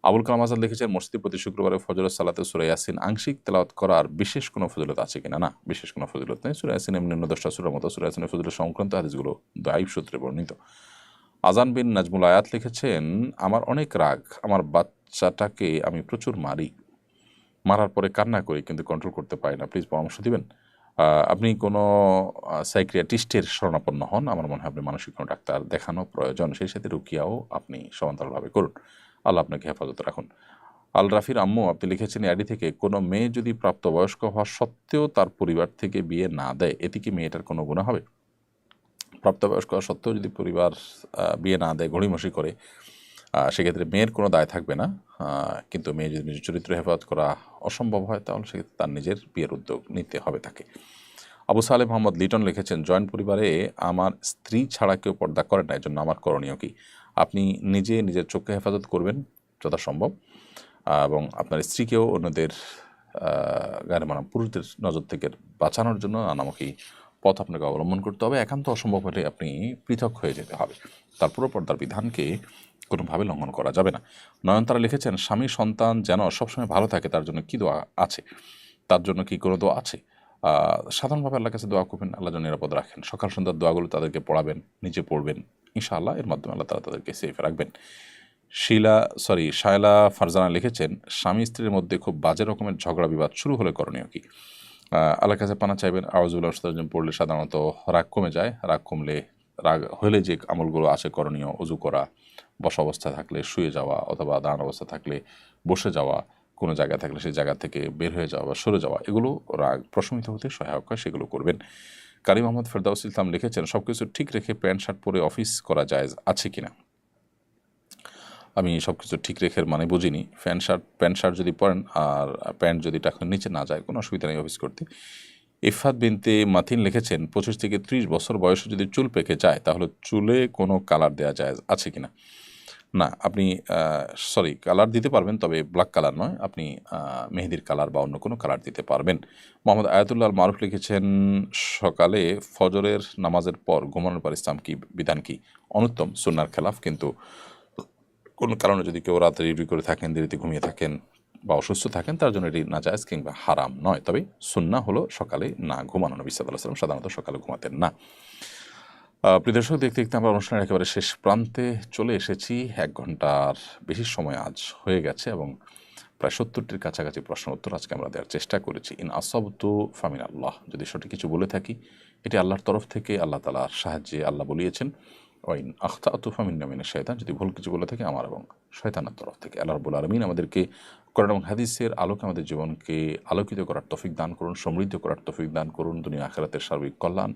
আবুল কালাম আজাদ লিখেছেন মসজিদে প্রতি শুক্রবারে ফজরের সালাতে সূরা ইয়াসিন আংশিক তেলাওয়াত করার বিশেষ কোনো ফজিলত আছে কিনা। না, বিশেষ কোনো ফজিলত নেই। সূরা ইয়াসিন এমনি 10টা সূরার মতো, সূরা ইয়াসিনের ফজিলত সংক্রান্ত হাদিসগুলো দাঈফ সূত্রে বর্ণিত। আজান বিন নাজমুল আয়াত লিখেছেন আমার অনেক রাগ, আমার বাচ্চাটাকে আমি প্রচুর মারি, মারার পরে কান্না করি কিন্তু কন্ট্রোল করতে পারি না, প্লিজ পরামর্শ দিবেন। আপনি কোনো সাইকিয়াট্রিস্টের শরণাপন্ন হন, আমার মনে হয় আপনি মানসিক কোনো ডাক্তার দেখানো প্রয়োজন, সেই সাথে রুকিয়াও আপনি সমান্তরালভাবে করুন। আল্লাহ আপনাকে হেফাজত রাখুন। আল রাফির আম্মু আপনি লিখেছেন আইডি থেকে, কোনো মেয়ে যদি প্রাপ্তবয়স্ক হওয়া সত্ত্বেও তার পরিবার থেকে বিয়ে না দেয়, এতে কি মেয়েটার কোনো গুনাহ হবে? প্রাপ্তবয়স্ক হওয়া সত্ত্বেও যদি পরিবার বিয়ে না দেয়, গড়িমসি করে, সেক্ষেত্রে মেয়ের কোনো দায় থাকবে না। কিন্তু মেয়ে যদি নিজের চরিত্র হেফাজত করা অসম্ভব হয়, তাহলে সেক্ষেত্রে তার নিজের বিয়ের উদ্যোগ নিতে হবে তাকে। আবু সালেহ মোহাম্মদ লিটন লিখেছেন, জয়েন্ট পরিবারে আমার স্ত্রী ছাড়া কেউ পর্দা করে না, এর জন্য আমার করণীয় কি? আপনি নিজে নিজের চোখকে হেফাজত করবেন যথাসম্ভব, এবং আপনার স্ত্রীকেও অন্যদের গায়ের মানাম পুরুষদের নজর থেকে বাঁচানোর জন্য নানামুখী পথ আপনাকে অবলম্বন করতে হবে। একান্ত অসম্ভব হলে আপনি পৃথক হয়ে যেতে হবে। তারপরও পর্দার বিধানকে কোনোভাবে লঙ্ঘন করা যাবে না। নয়নতারা লিখেছেন, স্বামী সন্তান যেন সবসময় ভালো থাকে, তার জন্য কি দোয়া আছে? তার জন্য কি কোনো দোয়া আছে? সাধারণভাবে আল্লাহর কাছে দোয়া করবেন, আল্লাহ যেন নিরাপদ রাখেন। সকাল সন্ধ্যার দোয়াগুলো তাদেরকে পড়াবেন, নিজে পড়বেন, ইনশাআল্লাহ এর মাধ্যমে আল্লাহ তাআলা তাদেরকে সেফে রাখবেন। শায়লা ফারজানা লিখেছেন, স্বামী স্ত্রীর মধ্যে খুব বাজে রকমের ঝগড়া বিবাদ শুরু হলে করণীয় কি? আল্লাহর কাছে পানা চাইবেন। আউযুবিল্লাহি মিনাশ শাইতানির রাজিম পড়লে সাধারণত রাগ কমে যায়। রাগ হলে যে আমলগুলো আছে করণীয়, ওযু করা, বসা অবস্থায় থাকলে শুয়ে যাওয়া, অথবা দাঁড়ানো অবস্থা থাকলে বসে যাওয়া, কোনো জায়গা থাকলে সেই জায়গা থেকে বের হয়ে যাওয়া বা সরে যাওয়া, এগুলো রাগ প্রশমিত হতে সহায়ক হয়, সেগুলো করবেন। কারি মোহাম্মদ ফেরদাউস ইসলাম লিখেছেন, সব কিছু ঠিক রেখে প্যান্ট শার্ট পরে অফিস করা জায়েজ আছে কিনা? আমি সব কিছু ঠিক রেখে মানে বুঝিনি। প্যান্ট শার্ট যদি পরেন আর প্যান্ট যদি টাকার নিচে না যায়, কোনো অসুবিধা নেই অফিস করতে। ইফাত বিনতে মাথিন লিখেছেন, 25 থেকে 30 বছর বয়সে যদি চুল পেকে যায়, তাহলে চুলে কোনো কালার দেওয়া যায় আছে কিনা? না, আপনি কালার দিতে পারবেন, তবে ব্ল্যাক কালার নয়, আপনি মেহেদির কালার বা অন্য কোনো কালার দিতে পারবেন। মোহাম্মদ আয়াতুল্লাহ আল মারুফ লিখেছেন, সকালে ফজরের নামাজের পর ঘুমানোর পর ইসলাম কি বিধান কি? অনুত্তম, সুন্নাহর খেলাফ, কিন্তু কোনো কারণে যদি কেউ রাতে রিডিউ করে থাকেন, দেরিতে ঘুমিয়ে থাকেন বা অসুস্থ থাকেন, তার জন্য এটি নাজায়েজ কিংবা হারাম নয়। তবে সুন্নাহ হলো সকালে না ঘুমানো। নবী সাল্লাল্লাহু আলাইহি ওয়াসাল্লাম সাধারণত সকালে ঘুমাতেন না। প্রিয় দর্শক, দেখতে দেখতে আমরা অনুষ্ঠানের একেবারে শেষ প্রান্তে চলে এসেছি। 1 ঘন্টার বেশি সময় আজ হয়ে গেছে এবং প্রায় 70টির কাছাকাছি প্রশ্ন উত্তর আজকে আমরা দেওয়ার চেষ্টা করেছি। ইন আসাবতু ফামিন আল্লাহ, যদি সঠিক কিছু বলে থাকি এটি আল্লাহর তরফ থেকে, আল্লাহ তাআলার সাহায্যে। আল্লাহ বলিয়েছেন, ওয়াইন আখতাতু ফামিন্না মিনাশ শাইতান, যদি ভুল কিছু বলে থাকি আমার এবং শয়তানের তরফ থেকে। আল্লাহ রাব্বুল আলামিন আমাদেরকে কোরআন এবং হাদিসের আলোকে আমাদের জীবনকে আলোকিত করার তৌফিক দান করুন, সমৃদ্ধ করার তৌফিক দান করুন। দুনিয়া আখিরাতের সার্বিক কল্যাণ,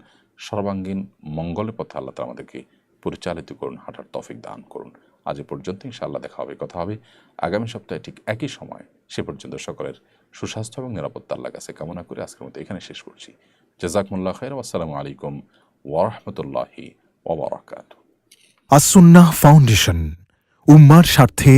সর্বাঙ্গীন মঙ্গলের পথে আল্লাহ তাআলা আমাদেরকে পরিচালিত করুন, হাঁটার তৌফিক দান করুন। আজ এ পর্যন্ত, ইনশাআল্লাহ দেখা হবে, কথা হবে আগামী সপ্তাহে ঠিক একই সময়। সে পর্যন্ত সকলের সুস্বাস্থ্য এবং নিরাপত্তা আল্লাহর কাছে কামনা করে আজকের মতো এখানে শেষ করছি। জাযাকুমুল্লাহু খাইরান, আসসালামু আলাইকুম ওয়া রাহমাতুল্লাহি ওয়া বারাকাতুহু। আসুন্নাহ ফাউন্ডেশন, উম্মার স্বার্থে